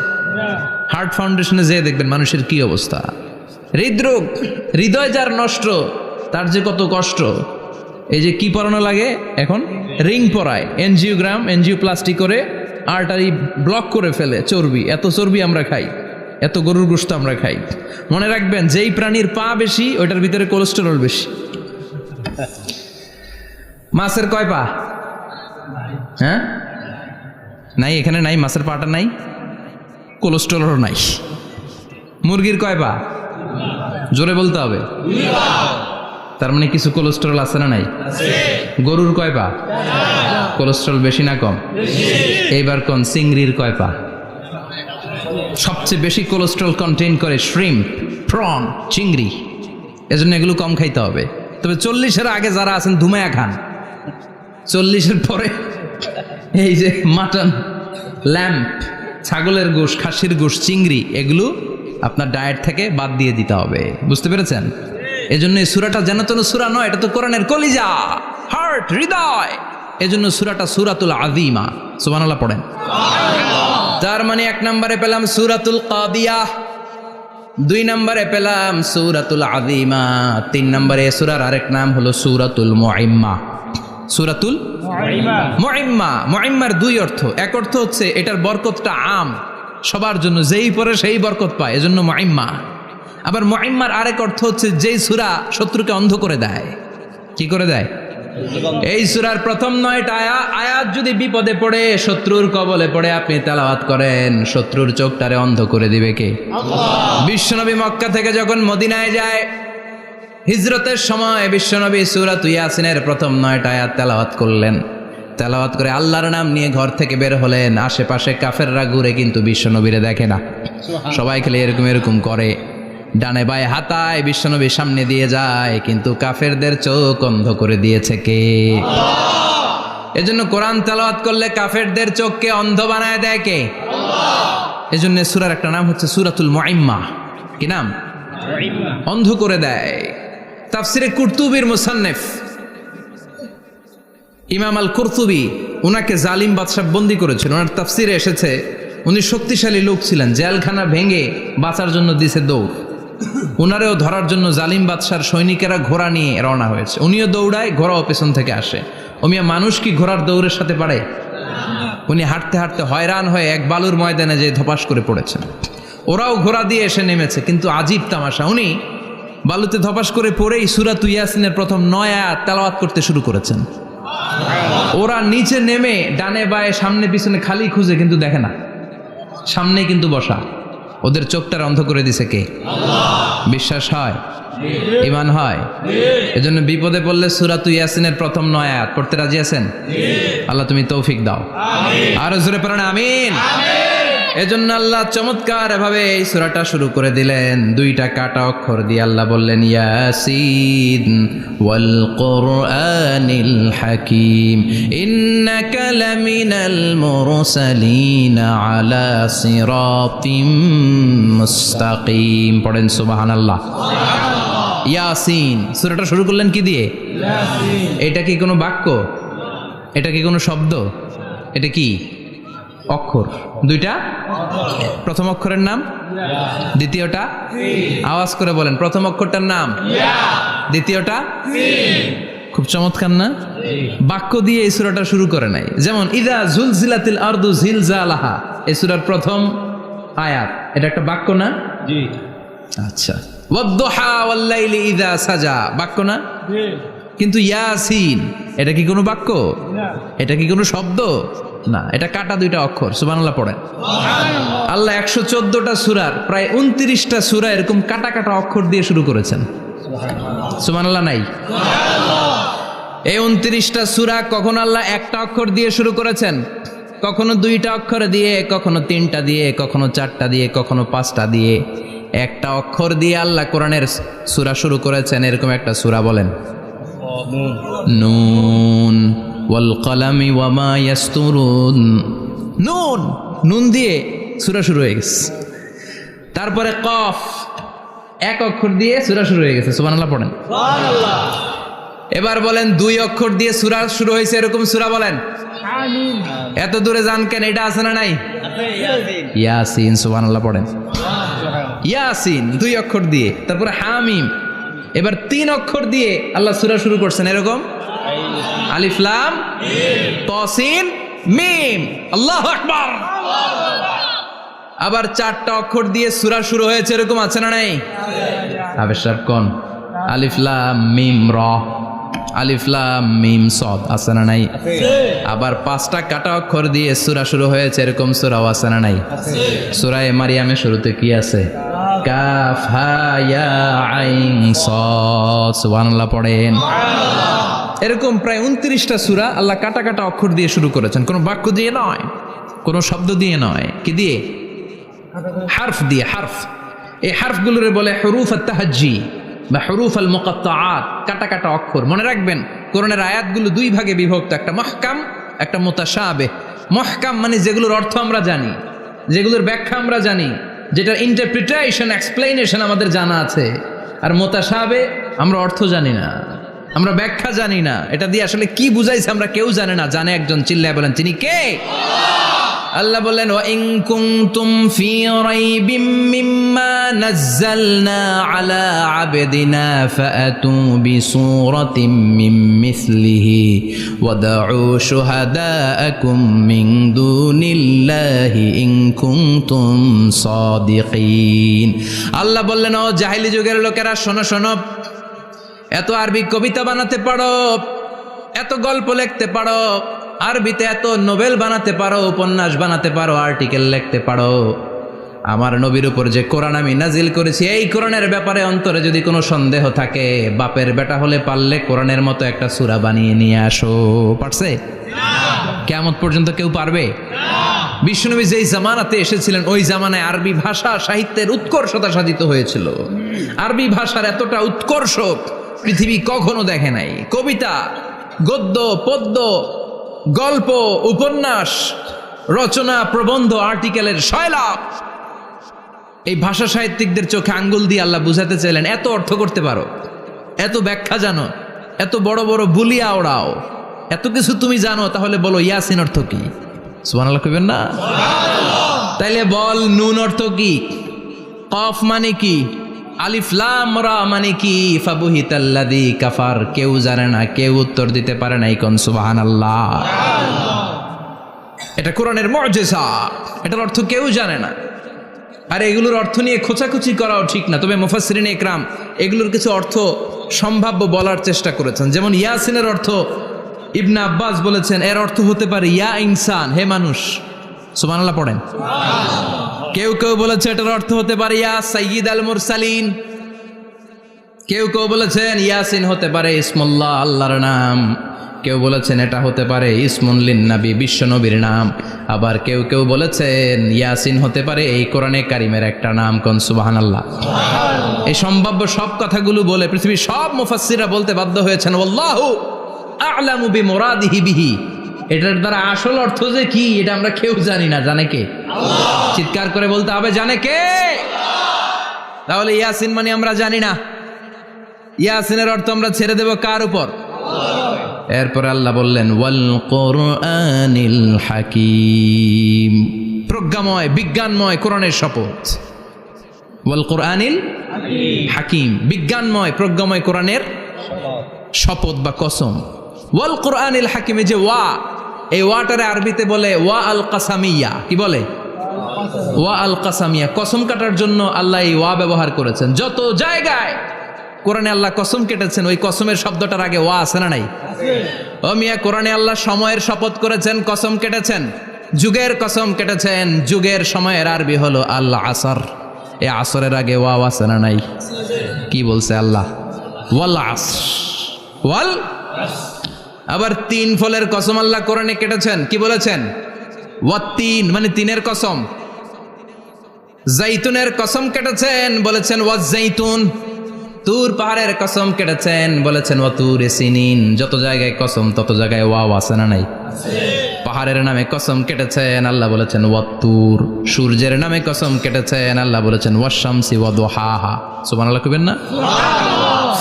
হার্ট ফাউন্ডেশনে যেয়ে দেখবেন মানুষের কি অবস্থা। হৃদরোগ, হৃদয় যার নষ্ট, তার যে কত কষ্ট। এই যে কি পরানো লাগে এখন? রিং পরায়, এনজিওগ্রাম, এনজিওপ্লাস্টি করে আর্টারি ব্লক করে ফেলে। চর্বি, এত চর্বি আমরা খাই, এত গরুর গোশত আমরা খাই। মনে রাখবেন, যেই প্রাণীর পা বেশি ওইটার ভিতরে কোলেস্টেরল বেশি। মাছের কয় পা? হ্যাঁ, নাই, এখানে নাই, মাছের পাটা নাই, কোলেস্টেরলও নাই। মুরগির কয় পা? জোরে বলতে হবে। তার মানে কিছু কোলেস্টেরল আছে না নাই? গরুর কয় পা? কোলেস্টেরল বেশি না কম? এইবার কোন চিংড়ির কয় পা? সবচেয়ে বেশি কোলেস্টেরল কন্টেইন করে শ্রিম্প, প্রন, চিংড়ি। এজন্য এগুলো কম খাইতে হবে। তবে 40-এর আগে যারা আছেন ধুমায়া খান, 40-এর পরে এই যে মাটন, ল্যাম্প, ছাগলের গোশ, খাসির গোশ, চিংড়ি, এগুলো আপনার ডায়েট থেকে বাদ দিয়ে দিতে হবে। বুঝতে পেরেছেন? এজন্য এই সূরাটা যেন তেন সূরা নয়, এটা তো কোরআনের কলিজা, হার্ট, হৃদয়। এজন্য সূরাটা সূরাতুল আযীমা। সুবহানাল্লাহ পড়েন। তার মানে 1 নম্বরে পেলাম সূরাতুল কাদিয়াহ, 2 নম্বরে পেলাম সূরাতুল আযীমা, 3 নম্বরে সূরার আরেক নাম হলো সূরাতুল মুইম্মা। সূরাতুল মুইম্মা। মুইম্মার 2 অর্থ। এক অর্থ হচ্ছে এটার বরকতটা আম, সবার জন্য, যেই পড়ে সেই বরকত পায়, এজন্য মুইম্মা। আবার মুইম্মার আরেক অর্থ হচ্ছে যেই সূরা শত্রুকে অন্ধ করে দেয়। কি করে দেয়? এই সূরার প্রথম 9টা আয়াত যদি বিপদে পড়ে, শত্রুর কবলে পড়ে আপনি তেলাওয়াত করেন, শত্রুর চোখটারে অন্ধ করে দিবে কে? আল্লাহ। বিশ্বনবী মক্কা থেকে যখন মদিনায় যায়, হিজরতের সময় বিশ্বনবী সূরাতুল ইয়াসিনের প্রথম 9টা আয়াত তেলাওয়াত করলেন। তেলাওয়াত করে আল্লাহর নাম নিয়ে ঘর থেকে বের হলেন। আশেপাশে কাফেররা ঘুরে কিন্তু বিশ্বনবীরে দেখে না, সবাই খেলে এরকম এরকম করে, ডানে বায়ে হাতায় বিশ্বনবীর সামনে দিয়ে যায়, কিন্তু কাফেরদের চোখ অন্ধ করে দিয়েছে কে? আল্লাহ। এজন্য কোরআন তেলাওয়াত করলে কাফেরদের চোখকে অন্ধ বানায় দেয় কে? আল্লাহ। এজন্য সূরার একটা নাম হচ্ছে সূরাতুল মুইম্মা। কি নাম? মুইম্মা। অন্ধ করে দেয়। তাফসিরে কুরতুবির মুসান্নিফ ইমাম আল কুরতুবি, উনাকে জালিম বাদশা বন্দী করেছিল। ওনার তাফসিরে এসেছে উনি শক্তিশালী লোক ছিলেন, জেলখানা ভেঙে বাঁচার জন্য দিছে দৌড়। উনারেও ধরার জন্য জালিম বাদশার সৈনিকেরা ঘোড়া নিয়ে রওনা হয়েছে। উনিও দৌড়ায়, ঘোড়াও পেছন থেকে আসে। ওমিয়া মানুষ কি ঘোড়ার দৌড়ের সাথে পারে? উনি হাঁটতে হাঁটতে হয়রান হয়ে এক বালুর ময়দানে যে ধপাস করে পড়েছেন। ওরাও ঘোড়া দিয়ে এসে নেমেছে, কিন্তু আজীব তামাশা, উনি বালুতে ধপাস করে পড়েই সূরাতুল ইয়াসিনের প্রথম 9 আয়াত তেলাওয়াত করতে শুরু করেছেন। ওরা নিচে নেমে ডানে বায়ে সামনে পিছনে খালি খুঁজে, কিন্তু দেখে না, সামনে কিন্তু বসা। ওদের চোখটার অন্ধ করে দিছে কে? আল্লাহ। বিশ্বাস হয়? ঈমান হয়? এজন্য বিপদে পড়লে সূরাতুল ইয়াসিনের প্রথম 9 আয়াত পড়তে রাজি আছেন? আল্লাহ তুমি তৌফিক দাও। আরো জোরে পড়েন আমিন। এজন্য আল্লাহ চমৎকার ভাবে এই সূরাটা শুরু করে দিলেন। 2টা কাটা অক্ষর দিয়ে আল্লাহ বললেন ইয়াসিন ওয়াল কুরআনিল হাকীম ইন্নাকা লামিনাল মুরসালিন আলা সিরাতিম মুস্তাকিম। পড়েন সুবহানাল্লাহ। ইয়াসিন। সূরাটা শুরু করলেন কি দিয়ে? ইয়াসিন। এটা কি কোনো বাক্য? এটা কি কোনো শব্দ? এটা কি অক্ষর? 2টা। প্রথম অক্ষরের নাম, দ্বিতীয়টা আওয়াজ করে বলেন, প্রথম অক্ষরটার নাম, দ্বিতীয়টা। খুব চমৎকার না? বাক্য দিয়ে এই সূরাটা শুরু করে নাই। যেমন ইযা জুলজিলাতিল আরদু জিলজালাহা, এই সূরার প্রথম আয়াত, এটা একটা বাক্য না? জি। আচ্ছা। ওয়াদ-দুহা ওয়াল-লাইলি ইযা সাজা, বাক্য না? জি। কিন্তু ইয়াসিন, এটা কি কোনো বাক্য? না। এটা কি কোনো শব্দ? না, এটা কাটা 2টা অক্ষর। সুবহানাল্লাহ পড়েন। আল্লাহ 114টা সূরার প্রায় 29টা সূরা এরকম কাটা কাটা অক্ষর দিয়ে শুরু করেছেন। সুবহানাল্লাহ নাই? এই 29টা সূরা কখনো আল্লাহ একটা অক্ষর দিয়ে শুরু করেছেন, কখনো 2টা অক্ষর দিয়ে, কখনো 3টা দিয়ে, কখনো 4টা দিয়ে, কখনো 5টা দিয়ে। একটা অক্ষর দিয়ে আল্লাহ কোরআনের সূরা শুরু করেছেন। এরকম একটা সূরা বলেন, নুন ওয়াল কলামি ওয়া মা ইয়াসতুরুন। নুন, নুন দিয়ে সূরা শুরু হয়ে গেছে। তারপরে কফ, এক অক্ষর দিয়ে সূরা শুরু হয়ে গেছে। সুবহানাল্লাহ পড়েন। সুবহানাল্লাহ। এবার বলেন 2 অক্ষর দিয়ে সূরা শুরু হয়েছে এরকম সূরা বলেন। আমিন। এত দূরে যান কেন? এটা আছে না নাই? আছে। ইয়াসিন। সুবহানাল্লাহ পড়েন। ইয়াসিন 2 অক্ষর দিয়ে। তারপরে হামিম। এবার 3 অক্ষর দিয়ে আল্লাহ সূরা শুরু করছেন এরকম, আলিফ লাম তা সিন মিম। আল্লাহু আকবার। আবার 4টা অক্ষর দিয়ে সূরা শুরু হয়েছে এরকম, আছে না নাই? আবেশার কোন? আলিফ লাম মিম র, আলিফ লাম মিম সদ, আছে না নাই? আবার 5টা কাটা অক্ষর দিয়ে সূরা শুরু হয়েছে এরকম সূরাও আছে না নাই? সূরা মারিয়ামের শুরুতে কি আছে? কাফ হা ইয়া আইন সাদ। সুবহানাল্লাহ পড়েন। এরকম প্রায় 29টা সূরা আল্লাহ কাটা কাটা অক্ষর দিয়ে শুরু করেছেন, কোনো বাক্য দিয়ে নয়, কোনো শব্দ দিয়ে নয়। কি দিয়ে? হারফ দিয়ে। হারফ, এই হারফগুলোরে বলে হুরুফ আত-তাহাজ্জি বা হুরুফ আল মুকাত্তাআত, কাটা কাটা অক্ষর। মনে রাখবেন কোরআনের আয়াতগুলো 2 ভাগে বিভক্ত, একটা মুহকাম, একটা মুতাশাবিহ। মুহকাম মানে যেগুলোর অর্থ আমরা জানি, যেগুলোর ব্যাখ্যা আমরা জানি, যেটার ইন্টারপ্রিটেশন, এক্সপ্লেনেশন আমাদের জানা আছে। আর মুতাশাবিহ আমরা অর্থ জানি না, আমরা ব্যাখ্যা জানি না, এটা দিয়ে আসলে কি বুঝাইছে আমরা কেউ জানে না। জানে একজন, চিল্লায় বলেন তিনি কে? আল্লাহ বললেন ওয়া ইন কুনতুম ফি রাইবিম মিম্মা নাযালনা আলা আবদিনা ফাআতু বিসূরাতিন মিন মিসলিহি ওয়াদউ শুহাদাআকুম মিন দুনিল্লাহি ইন কুনতুম সাদিকিন। আল্লাহ বললেন ও জাহেলি যুগের লোকেরা, শোনো শোনো, এত আরবি কবিতা বানাতে পারো, এত গল্প লিখতে পারো, আরবিতে এত নোবেল বানাতে পারো, উপন্যাস বানাতে পারো, আর্টিকেল লিখতে পারো, আমার নবীর উপর যে কোরআন আমি নাজিল করেছি এই কোরআনের ব্যাপারে অন্তরে যদি কোনো সন্দেহ থাকে, বাপের বেটা হলে পারলে কোরআনের মতো একটা সূরা বানিয়ে নিয়ে আসো। পারছে? কিয়ামত পর্যন্ত কেউ পারবে? বিশ্বনবী যেই জামানাতে এসেছিলেন ওই জামানায় আরবি ভাষা সাহিত্যের উৎকর্ষতা সাধিত হয়েছিল। আরবি ভাষার এতটা উৎকর্ষ পৃথিবী কখনো দেখে নাই। কবিতা, গদ্য, পদ্য, গল্প, উপন্যাস, রচনা, প্রবন্ধ, আর্টিকেলের সয়লাভ। এই ভাষা সাহিত্যিকদের চোখে আঙ্গুল দিয়ে আল্লাহ বুঝাতে চাইলেন, এত অর্থ করতে পারো, এত ব্যাখ্যা জানো, এত বড় বড় বুলিয়া ওড়াও, এত কিছু তুমি জানো, তাহলে বলো ইয়াসিন অর্থ কি? সুবহানাল্লাহ কইবেন না? তাইলে বল নুন অর্থ কি, কফ মানে কি, আলিফ লাম রা মানে কি, ফাবুহিতাল্লাযী কাফার। কেউ জানে না, কেউ উত্তর দিতে পারে না। কোন সুবহানাল্লাহ। এটা কোরআনের মুজিজা, এটার অর্থ কেউ জানে না। আর এগুলোর অর্থ নিয়ে খোঁচাখুচি করাও ঠিক না। তবে মুফাসসিরিন ইকরাম এগুলোর কিছু অর্থ সম্ভাব্য বলার চেষ্টা করেছেন। যেমন ইয়াসিনের অর্থ ইবনে আব্বাস বলেছেন এর অর্থ হতে পারে ইয়া ইনসান, হে মানুষ। সুবহানাল্লাহ পড়েন। কেউ কেউ বলেছে এটার অর্থ হতে পারে ইয়া সাইয়্যিদ আল মুরসালিন। কেউ কেউ বলেছেন ইয়াসিন হতে পারে ইসমুল্লাহ, আল্লাহর নাম। কেউ বলেছেন এটা হতে পারে ইসমুন লিন নবী, বিশ্ব নবীর নাম। আবার কেউ কেউ বলেছেন ইয়াসিন হতে পারে এই কোরআনে কারিমের একটা নাম। কোন সুবহানাল্লাহ। এই সম্ভাব্য সব কথাগুলো বলে পৃথিবীর সব মুফাসসিররা বলতে বাধ্য হয়েছেন আল্লাহু আ'লামু বিমুরাদিহি বিহি। এটার দ্বারা আসল অর্থ যে কি এটা আমরা কেউ জানি না। জানে কে? আল্লাহ। চিৎকার করে বলতে হবে জানে কে? তাহলে ইয়াসিন মানে আমরা জানি না। ইয়াসিনের অর্থ আমরা ছেড়ে দেব কার উপর? এরপর আল্লাহ বললেন ওয়াল কোরআনিল হাকিম, প্রজ্ঞাময় বিজ্ঞানময় কোরআনের শপথ। ওয়াল কোরআনিল হাকিম, বিজ্ঞানময় প্রজ্ঞাময় কোরআনের শপথ বা কসম। ওয়াল কোরআনিল হাকিমে যে ওয়া, এই ওয়াটারে আরবিতে বলে ওয়া আল কাসামিয়া। কি বলে? ওয়া আল কাসামিয়া। কসম কাটার জন্য আল্লাহ এই ওয়া ব্যবহার করেছেন। যত জায়গায় কোরআনে আল্লাহ কসম কেটেছেন ওই কসমের শব্দটার আগে ওয়া আছে না নাই? ও মিয়া, কোরআনে আল্লাহ সময়ের শপথ করেছেন, কসম কেটেছেন, যুগের কসম কেটেছেন। যুগের সময়ের আরবি হলো আল আসর। এই আসরের আগে ওয়া আছে না নাই? কি বলছে আল্লাহ? ওয়াল আসর, ওয়াল। আবার তিন ফলের কসম আল্লাহ কোরআনে কেটেছেন। কি বলেছেন? ওয়াত্তিন মানে তিনের কসম। জাইতুনের কসম কেটেছেন, বলেছেন ওয়াজ জাইতুন। তুর পাহাড়ের কসম কেটেছেন, বলেছেন ওয়াতুর সিনিন। যত জায়গায় কসম তত জায়গায় ওয়াও আছে না নাই? পাহাড়ের নামে কসম কেটেছেন, আল্লাহ বলেছেন ওয়াতুর। সূর্যের নামে কসম কেটেছেন, আল্লাহ বলেছেন ওয়াশ-শামসি ওয়া দুহাহা। সুবহানাল্লাহ কইবেন না?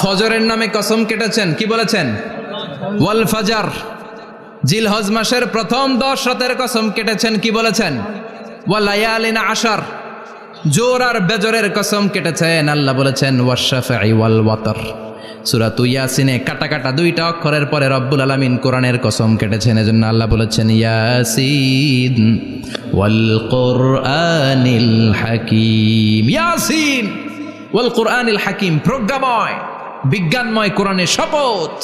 ফজরের নামে কসম কেটেছেন। কি বলেছেন? ওয়াল ফাজর। জিলহজ মাসের প্রথম 10 রাতের কসম কেটেছেন। কি বলেছেন? ওয়া লায়ালিন আশর। জোর আর বেজরের কসম কেটেছেন, আল্লাহ বলেছেন ওয়াশ-শাফঈ ওয়াল ওয়াতর। সূরা ইয়াসিনে কাটা কাটা 2টা অক্ষরের পরে রব্বুল আলামিন কোরআনের কসম কেটেছেন। এজন্য আল্লাহ বলেছেন ইয়াসিন ওয়াল কোরআনিল হাকিম। ইয়াসিন ওয়াল কোরআনিল হাকিম, প্রজ্ঞাময় বিজ্ঞানময় কোরআনের শপথ।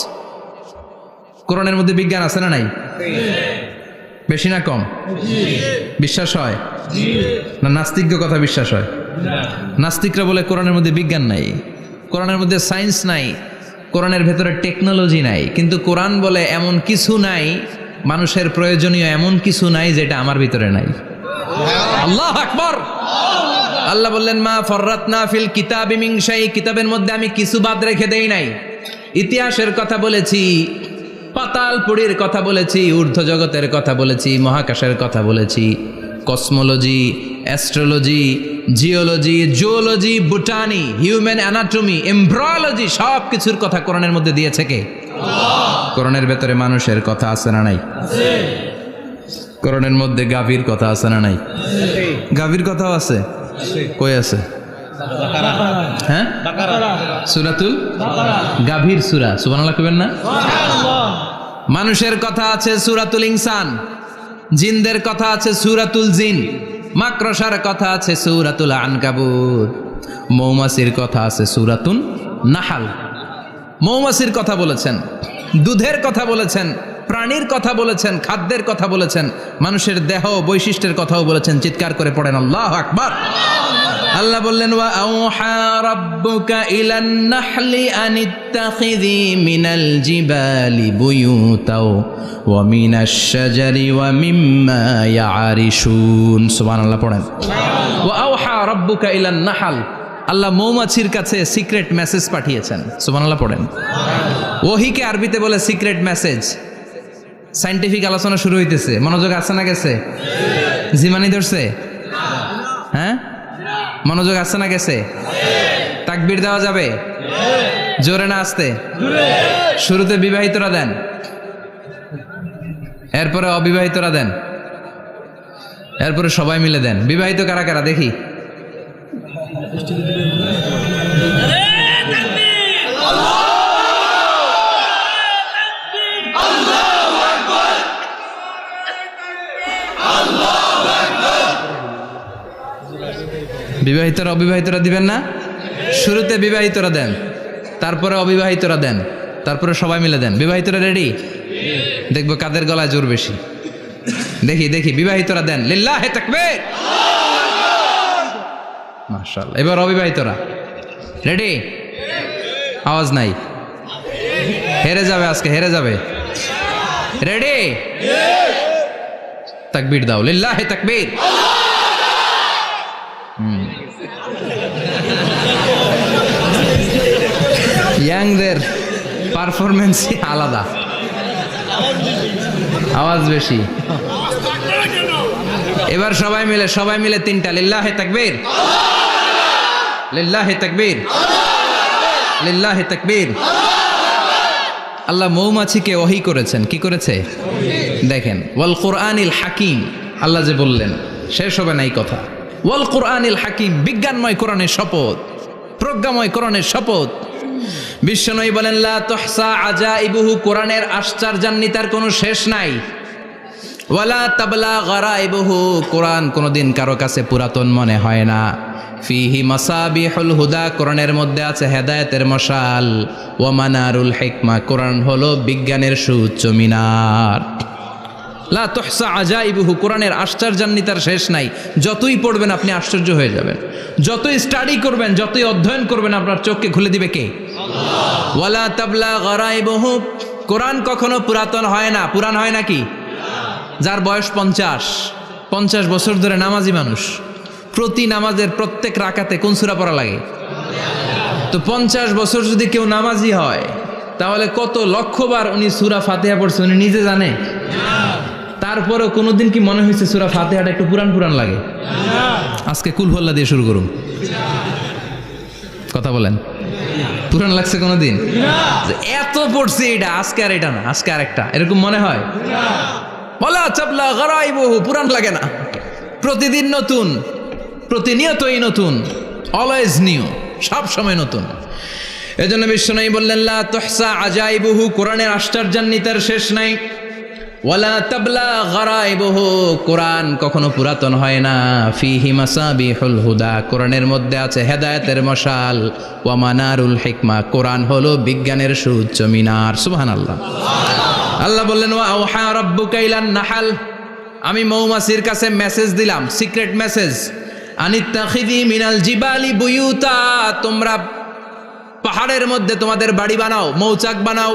কোরআনের মধ্যে বিজ্ঞান আছে না নাই? বেশি না কম? বিশ্বাস হয় না? নাস্তিকদের কথা বিশ্বাস হয়? নাস্তিকরা বলে কোরআনের মধ্যে বিজ্ঞান নাই, কোরআনের মধ্যে সায়েন্স নাই, কোরআনের ভেতরে টেকনোলজি নাই। কিন্তু কোরআন বলে এমন কিছু নাই, মানুষের প্রয়োজনীয় এমন কিছু নাই যেটা আমার ভিতরে নাই। আল্লাহু আকবার। আল্লাহ বললেন মা ফররাতনা ফিল কিতাবি মিন শাই, কিতাবের মধ্যে আমি কিছু বাদ রেখে দেই নাই। ইতিহাসের কথা বলেছি, পাতালপুরীর কথা বলেছি, ঊর্ধ্ব জগতের কথা বলেছি, মহাকাশের কথা বলেছি, cosmology, astrology, geology, zoology, botany, human anatomy, embryology, সব কিছুর কথা কোরআনের মধ্যে দিয়েছে কে? কোরআনের ভেতরে মানুষের কথা আছে না নাই? কোরআনের মধ্যে গাভীর কথা আছে না নাই? গাভীর কথাও আছে। কই আছে? হ্যাঁ, সূরাতুল গাভীর সূরা। সুবহানাল্লাহ কইবেন না? মানুষের কথা আছে সূরাতুল ইনসান, জিনদের কথা আছে সূরাতুল জিন, মাকড়সার কথা আছে সূরাতুল আনকাবুত, মৌমাছির কথা আছে সূরাতুন নাহাল। মৌমাছির কথা বলেছেন, দুধের কথা বলেছেন, প্রাণীর কথা বলেছেন, খাদ্যের কথা বলেছেন, মানুষের দেহ বৈশিষ্ট্যের কথাও বলেছেন। চিৎকার করে পড়েন আল্লাহু আকবার। আল্লাহ বললেন ওয়া আওহা রাব্বুকা ইলান নাহলি আনিত্তাখিযি মিনাল জিবালি বুয়ুতাও ওয়া মিনাশ শাজারি ওয়া মিম্মা ইয়ারিশুন। সুবহানাল্লাহ পড়েন। ওয়া আওহা রাব্বুকা ইলান নাহল, আল্লাহ মৌমাছির কাছে সিক্রেট মেসেজ পাঠিয়েছেন। সুবহানাল্লাহ পড়েন। ওহিকে আরবিতে বলে সিক্রেট মেসেজ। সায়েন্টিফিক আলোচনা শুরু হইতেছে, মনোযোগ আছে না গেছে? জিমানি ধরছে? হ্যাঁ, মনোযোগ আছে না গেছে? তাকবীর দেওয়া যাবে? জোরে না আসতে? শুরুতে বিবাহিতরা দেন, এরপরে অবিবাহিতরা দেন, এরপরে সবাই মিলে দেন। বিবাহিত কারা কারা দেখি? বিবাহিতরা অবিবাহিতরা দিবেন না? শুরুতে বিবাহিতরা দেন, তারপরে অবিবাহিতরা দেন, তারপরে সবাই মিলে দেন। বিবাহিতরা রেডি? দেখবো কাদের গলায় জোর বেশি। দেখি দেখি, বিবাহিতরা দেন। লিল্লাহি তাকবীর। মাশাআল্লাহ। এবার অবিবাহিতরা রেডি? আওয়াজ নাই, হেরে যাবে আজকে, হেরে যাবে। রেডি? তাকবীর দাও, লিল্লাহি তাকবীর। ইয়াংদের পারফরমেন্সই আলাদা, আওয়াজ বেশি। এবার সবাই মিলে তিনটা, লিল্লাহি তাকবীর, লিল্লাহি তাকবীর, লিল্লাহি তাকবীর। আল্লাহ মৌমাছিকে ওহী করেছেন। কি করেছে দেখেন। ওয়াল কুরআনিল হাকিম, আল্লাহ যে বললেন শেষ হবে না এই কথা। ওয়াল কুরআনিল হাকিম, বিজ্ঞানময় কোরআনের শপথ, প্রজ্ঞাময় কোরআনের শপথ। বিশ্বনবী বলেন লা তুহসা আজাইবুহু, কোরআনের আশ্চর্যান্বিতার কোনো শেষ নাই। ওয়ালা তাবলা গারাইবুহু, কোরআন কোনোদিন কারো কাছে পুরাতন মনে হয় না। ফিহি মাসাবিহুল হুদা, কোরআনের মধ্যে আছে হেদায়েতের মশাল। ওয়া মানারুল হিকমা, কোরআন হলো বিজ্ঞানের সুউচ্চ মিনার। লা তুহসা আজাইবুহু, কোরআনের আশ্চর্যান্বিতার শেষ নাই। যতই পড়বেন আপনি আশ্চর্য হয়ে যাবেন, যতই স্টাডি করবেন, যতই অধ্যয়ন করবেন, আপনার চোখকে খুলে দিবে কে? আল্লাহ। ওয়ালা তাবলা গারাইবুহু, কোরআন কখনো পুরাতন হয় না। পুরান হয় নাকি? যার বয়স 50 বছর ধরে নামাজি মানুষ, প্রতি নামাজের প্রত্যেক রাকাতে কোন সূরা পড়া লাগে? তো 50 বছর যদি কেউ নামাজি হয়, তাহলে কত লক্ষবার উনি সূরা ফাতিহা পড়ছে উনি নিজে জানে? তারপরেও কোনোদিন কি মনে হয়েছে সূরা ফাতিহাটা একটু পুরান পুরান লাগে? আজকে কুল হল্লা দিয়ে শুরু করুন, কথা বলেন। পুরান লাগছে কোনোদিন? এত পড়ছি এটা, আজকে আর এটা না, আজকে আর একটা, এরকম মনে হয়? ওয়ালা তাবলা গারাইবুহু, পুরান লাগে না। প্রতিদিন নতুন, প্রতিনিয়তই নতুন, অলওয়েজ নিউ, সব সময় নতুন। এজন্য বিশ্বনবী বললেন লা তুহসা আজাইবুহু, কোরআনের আশ্চর্যান্বিতার শেষ নাই। ওয়ালা তাবলা গারাইবুহু, কোরআন কখনো পুরাতন হয় না। ফিহি মাসাবিহুল হুদা, কোরআনের মধ্যে আছে হেদায়েতের মশাল। ওয়া মানারুল হিকমা, কোরআন হলো বিজ্ঞানের সুউচ্চ মিনার। সুবহানাল্লাহ। আল্লাহ বললেন ওয়া আওহা রাব্বুকা ইলান নাহাল, আমি মৌমাছির কাছে মেসেজ দিলাম, সিক্রেট মেসেজ। আনিত্তাখিযি মিনাল জিবালি বুয়ুতা, তোমরা পাহাড়ের মধ্যে তোমাদের বাড়ি বানাও, মৌচাক বানাও।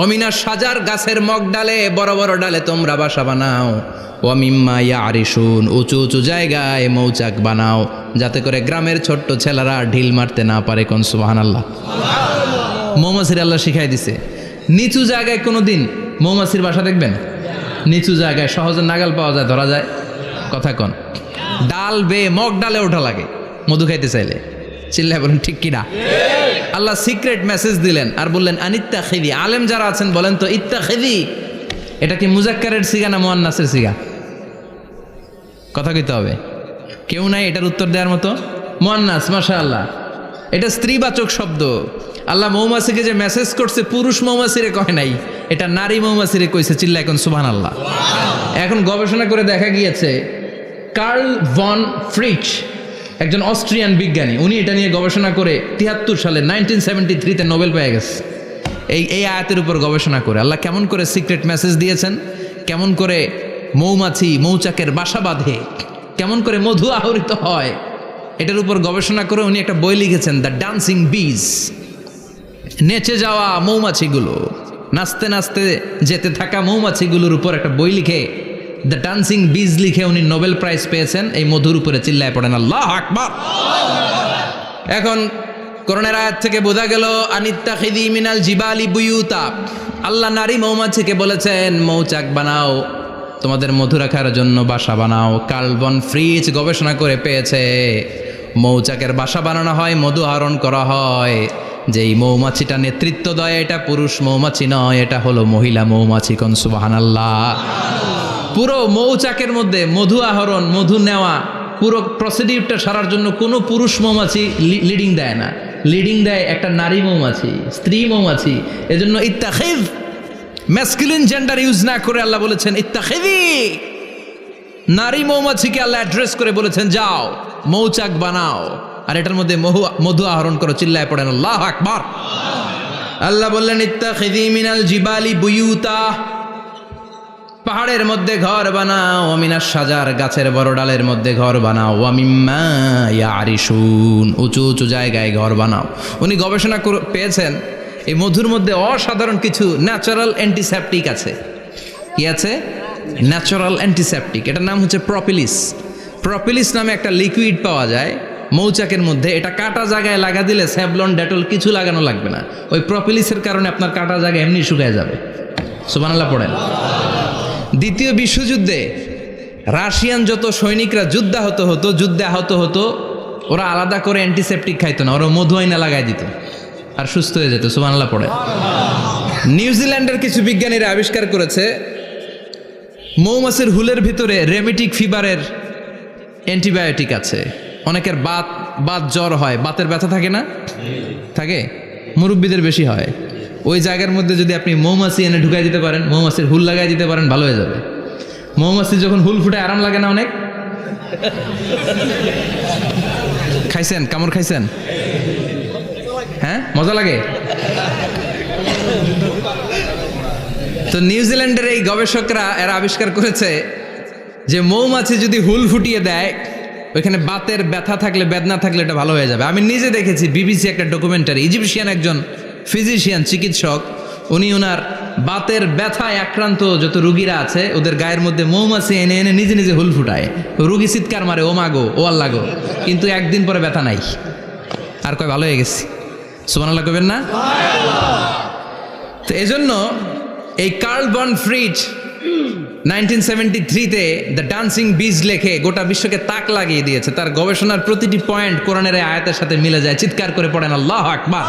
অমিনা সাজার, গাছের মগ ডালে, বড় বড় ডালে তোমরা বাসা বানাও। ওয়া মিম্মা ইয়ারিশুন, উঁচু উঁচু জায়গায় মৌচাক বানাও, যাতে করে গ্রামের ছোট্ট ছেলেরা ঢিল মারতে না পারে। কোন সুবহানাল্লাহ। মৌমাছির আল্লাহ শিখাই দিছে। নিচু জায়গায় কোনোদিন মৌমাছির বাসা দেখবেন? নিচু জায়গায় সহজে নাগাল পাওয়া যায়, ধরা যায়। কথা কন। ডাল বেয়ে মগ ডালে ওঠা লাগে মধু খাইতে চাইলে। চিল্লায় বলেন ঠিক কিনা? আল্লাহ সিক্রেট মেসেজ দিলেন আর বললেন আনিত্তাখিদি। আলেম যারা আছেন বলেন তো ইত্তাখিদি এটা কি মুজাক্কারের সিগা না মুয়ান্নাসের সিগা? কথা কইতে হবে, কেউ নাই এটার উত্তর দেওয়ার মতো। মুয়ান্নাস, মাশাআল্লাহ, এটা স্ত্রীবাচক শব্দ। আল্লাহ মৌমাছিকে যে মেসেজ করছে পুরুষ মৌমাছিরে কয় নাই, এটা নারী মৌমাছিরে কইছে। চিল্লা এখন সুবহানাল্লাহ। এখন গবেষণা করে দেখা গিয়েছে কার্ল ভন ফ্রিচ একজন অস্ট্রিয়ান বিজ্ঞানী, উনি এটা নিয়ে গবেষণা করে 73 সালে 1973-তে নোবেল পেয়ে গেছে এই আয়াতের উপর গবেষণা করে। আল্লাহ কেমন করে সিক্রেট মেসেজ দিয়েছেন, কেমন করে মৌমাছি মৌচাকের বাসা বাঁধে, কেমন করে মধু আহরিত হয়, এটার উপর গবেষণা করে উনি একটা বই লিখেছেন, দ্য ডান্সিং বিজ। নেচে যাওয়া মৌমাছিগুলো, নাচতে নাচতে যেতে থাকা মৌমাছিগুলোর উপর একটা বই লিখে দ্য ডান্সিং বিজ লিখে উনি নোবেল প্রাইজ পেয়েছেন এই মধুর উপরে। চিল্লায় পড়েন আল্লাহু আকবার। এখন কোরআনের আয়াত থেকে বোঝা গেল আনিত্তাখিদি মিনাল জিবালি বুয়ুতা। আল্লাহ নারী মৌমাছিকে বলেছেন মৌচাক বানাও, তোমাদের মধু রাখার জন্য বাসা বানাও। কার্ল ভন ফ্রিচ গবেষণা করে পেয়েছে মৌচাকের বাসা বানানো হয়, মধু আহরণ করা হয়, যেই মৌমাছিটা নেতৃত্ব দেয় এটা পুরুষ মৌমাছি নয়, এটা হলো মহিলা মৌমাছি। কোন সুবহানাল্লাহ। পুরো মৌচাকের মধ্যে মধু আহরণ, মধু নেওয়া, পুরো প্রসিডিউরটা সারার জন্য কোনো পুরুষ মৌমাছি লিডিং দেয় না, লিডিং দেয় একটা নারী মৌমাছি, স্ত্রী মৌমাছি। এজন্য ইত্তাখিদ, ম্যাসকুলিন জেন্ডার ইউজ না করে আল্লাহ বলেছেন ইত্তাখিদি। নারী মৌমাছিকে আল্লাহ অ্যাড্রেস করে বলেছেন যাও মৌচাক বানাও আর এটার মধ্যে মধু আহরণ করো। চিল্লায় পড়েন আল্লাহু আকবার। আল্লাহ বললেন ইত্তাখিদি মিনাল জিবালি বুয়ুতা, পাহাড়ের মধ্যে ঘর বানাও, মিনাস সাজার গাছের বড় ডালের মধ্যে ঘর বানাও, ওয়া মিম্মা ইয়ারিশুন উঁচু উঁচু জায়গায় ঘর বানাও। উনি গবেষণা পেয়েছেন এই মধুর মধ্যে অসাধারণ কিছু ন্যাচারাল অ্যান্টিসেপটিক আছে। কি আছে? Natural antiseptic. এটার নাম হচ্ছে প্রপিলিস। প্রপিলিস নামে একটা লিকুইড পাওয়া যায় মৌচাকের মধ্যে। এটা কাটা জায়গায় লাগা দিলে স্যাভলন ডেটল কিছু লাগানো লাগবে না, ওই প্রপিলিসের কারণে আপনার কাটা জায়গা এমনি শুকিয়ে যাবে। সুবহানাল্লাহ পড়েন। দ্বিতীয় বিশ্বযুদ্ধে রাশিয়ান যত সৈনিকরা যুদ্ধে আহত হতো ওরা আলাদা করে অ্যান্টিসেপটিক খাইতো না, ওরা মধু আইনা লাগাই দিত আর সুস্থ হয়ে যেত। সুবহানাল্লাহ পড়ে। নিউজিল্যান্ডের কিছু বিজ্ঞানীরা আবিষ্কার করেছে মৌমাছির হুলের ভিতরে রেমেটিক ফিভারের অ্যান্টিবায়োটিক আছে। অনেকের বাত জ্বর হয়, বাতের ব্যথা থাকে না? থাকে, মুরব্বীদের বেশি হয়। ওই জায়গার মধ্যে যদি আপনি মৌমাছি এনে ঢুকাই দিতে পারেন, মৌমাছির হুল লাগাই দিতে পারেন, ভালো হয়ে যাবে। মৌমাছি যখন হুল ফুটে আরাম লাগে না অনেক? খাইছেন? কামড় খাইছেন? হ্যাঁ, মজা লাগে। তো নিউজিল্যান্ডের এই গবেষকরা এরা আবিষ্কার করেছে যে মৌমাছি যদি হুল ফুটিয়ে দেয় ওইখানে বাতের ব্যথা থাকলে, বেদনা থাকলে এটা ভালো হয়ে যাবে। আমি নিজে দেখেছি, বিবিসি একটা ডকুমেন্টারি, ইজিপশিয়ান একজন ফিজিশিয়ান চিকিৎসক, উনি ওনার বাতের ব্যথায় আক্রান্ত যত রুগীরা আছে ওদের গায়ের মধ্যে মৌমাছি এনে এনে নিজে নিজে হুল ফুটায়। রুগী চিৎকার মারে ও মাগো, ও আল্লাহ গো, কিন্তু একদিন পরে ব্যথা নাই আর কয় ভালো হয়ে গেছি। সুবহানাল্লাহ কইবেন না? তো এজন্য এই কার্ল ভন ফ্রিচ 1973-তে দ্য ডান্সিং বিজ লেখে গোটা বিশ্বকে তাক লাগিয়ে দিয়েছে। তার গবেষণার প্রতিটি পয়েন্ট কোরআনের এই আয়াতের সাথে মিলে যায়। চিৎকার করে পড়েন আল্লাহু আকবার।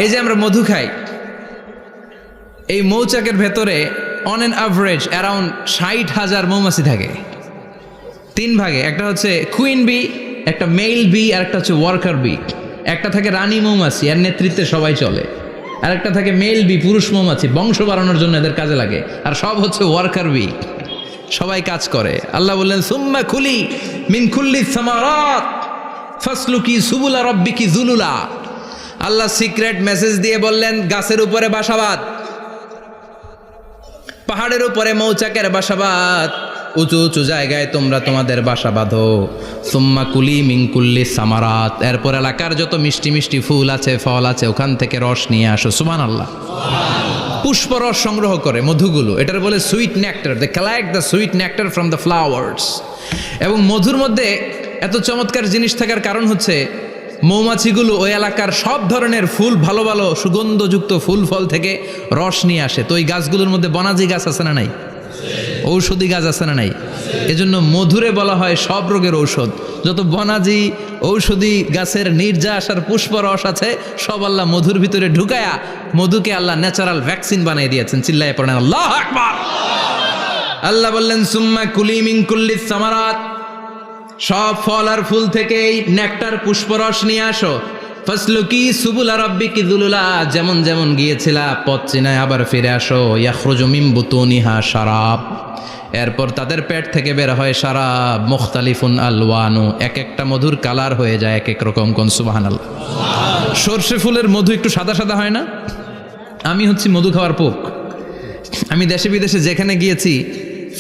এই যে আমরা মধু খাই, এই মৌচাকের ভেতরে অন অ্যান অ্যাভারেজ অ্যারাউন্ড 60,000 মৌমাছি থাকে। 3 ভাগে, একটা হচ্ছে কুইন বি, একটা মেল বি, আর একটা হচ্ছে ওয়ার্কার বি। একটা থাকে রানী মৌমাছি, এর নেতৃত্বে সবাই চলে। আর একটা থাকে মেল বি, পুরুষ মৌমাছি, বংশ বাড়ানোর জন্য এদের কাজে লাগে। আর সব হচ্ছে ওয়ার্কার বি, সবাই কাজ করে। আল্লাহ বললেন সুম্মা খুলি মিন কুল্লি সামারাত ফাসলুকি সুবুলা রাব্বিকি যুলুলা। আল্লাহ সিক্রেট মেসেজ দিয়ে বললেন গাছের উপরে বাসাবাদ, পাহাড়ের উপরে মৌচাকের বাসাবাদ, উঁচু উঁচু জায়গায় তোমরা তোমাদের বাসা বাঁধো। সুম্মা কুলি মিন কুল্লি সামারাত, এরপর এলাকার যত মিষ্টি মিষ্টি ফুল আছে, ফল আছে, ওখান থেকে রস নিয়ে আসো। সুবহানাল্লাহ। পুষ্পরস সংগ্রহ করে মধুগুলো, এটার বলে sweet nectar. They collect the sweet nectar from the flowers. এবং মধুর মধ্যে এত চমৎকার জিনিস থাকার কারণ হচ্ছে মৌমাছিগুলো ওই এলাকার সব ধরনের ফুল, ভালো ভালো সুগন্ধযুক্ত ফুল ফল থেকে রস নিয়ে আসে। তো ওই গাছগুলোর মধ্যে বনাজি গাছ আছে না নাই? ঔষধি গাছ আছে না নাই? এজন্য মধুরে বলা হয় সব রোগের ঔষধ। যত বনাজি ঔষধি গাছের নির্যাস আর পুষ্পরস আছে সব আল্লাহ মধুর ভিতরে ঢুকায়া মধুকে আল্লাহ ন্যাচারাল ভ্যাকসিন বানিয়ে দিয়েছেন। চিল্লায়ে পড়েন আল্লাহু আকবার। আল্লাহ বললেন সুম্মা কুলি মিন কুল্লিস সামারাত, সব ফল আর ফুল থেকেই নেকটার পুষ্পরস নিয়ে আসো। ফাসলুকি সুবুলা রাব্বিকি যুলুলা, যেমন যেমন গিয়েছিলা পথ চিনায় আবার ফিরে আসো। ইয়াখরুজু মিন বুতুনিহা শারাব, এরপর তাদের পেট থেকে বের হয় শারাব। মুখতালিফুন আলওয়ানু, এক একটা মধুর কালার হয়ে যায় এক এক রকম। কোন সুবহানাল্লাহ। সরষে ফুলের মধু একটু সাদা সাদা হয় না? আমি হচ্ছি মধু খাওয়ার পোক। আমি দেশে বিদেশে যেখানে গিয়েছি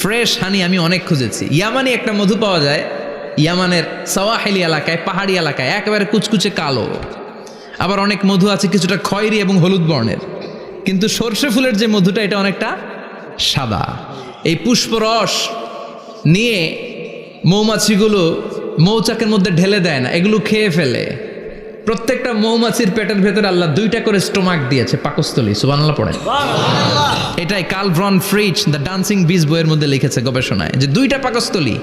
ফ্রেশ হানি আমি অনেক খুঁজেছি। ইয়ামানি একটা মধু পাওয়া যায়, ইয়ামানের সাওয়াহিলি এলাকায়, পাহাড়ি এলাকায়, একেবারে কুচকুচে কালো। আবার অনেক মধু আছে কিছুটা খয়েরি এবং হলুদ বর্ণের, কিন্তু সরষে ফুলের যে মধুটা এটা অনেকটা সাদা। এই পুষ্পরস নিয়ে মৌমাছিগুলো মৌচাকের মধ্যে ঢেলে দেয় না, এগুলো খেয়ে ফেলে। প্রত্যেকটা মৌমাছির পেটের ভেতরে আল্লাহ 2টা করে স্টোমাক দিয়েছে, পাকস্থলী। সুবহানাল্লাহ পড়েন। এটাই কার্ল ভন ফ্রিচ দ্য ডান্সিং বিজ বইয়ের মধ্যে লিখেছে গবেষণায়, যে 2টা পাকস্থলী।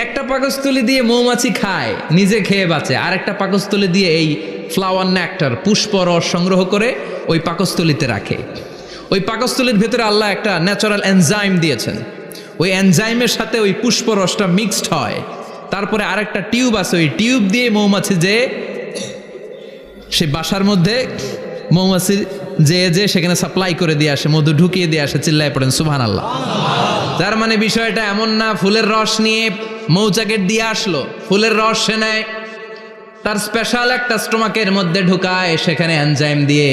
একটা পাকস্থলী দিয়ে মৌমাছি খায়, নিজে খেয়ে বাঁচে, আর একটা পাকস্থলী দিয়ে এই ফ্লাওয়ার নেকটার পুষ্পরস সংগ্রহ করে ওই পাকস্থলীতে রাখে। ওই পাকস্থলীর ভেতরে আল্লাহ একটা ন্যাচারাল এনজাইম দিয়েছেন, ওই এনজাইমের সাথে ওই পুষ্পরসটা মিক্সড হয়। তারপরে আরেকটা টিউব আছে, ওই টিউব দিয়ে মৌমাছি যে সে বাসার মধ্যে মৌমাছি যে সেখানে সাপ্লাই করে দিয়ে আসে, মধু ঢুকিয়ে দিয়ে আসে। চিল্লায় পড়েন সুবহানাল্লাহ। তার মানে বিষয়টা এমন না ফুলের রস নিয়ে মৌচাকের দিয়ে আসলো, ফুলের রস সে নেয়, তার স্পেশাল একটা স্টোমাকের মধ্যে ঢুকায়, সেখানে এনজাইম দিয়ে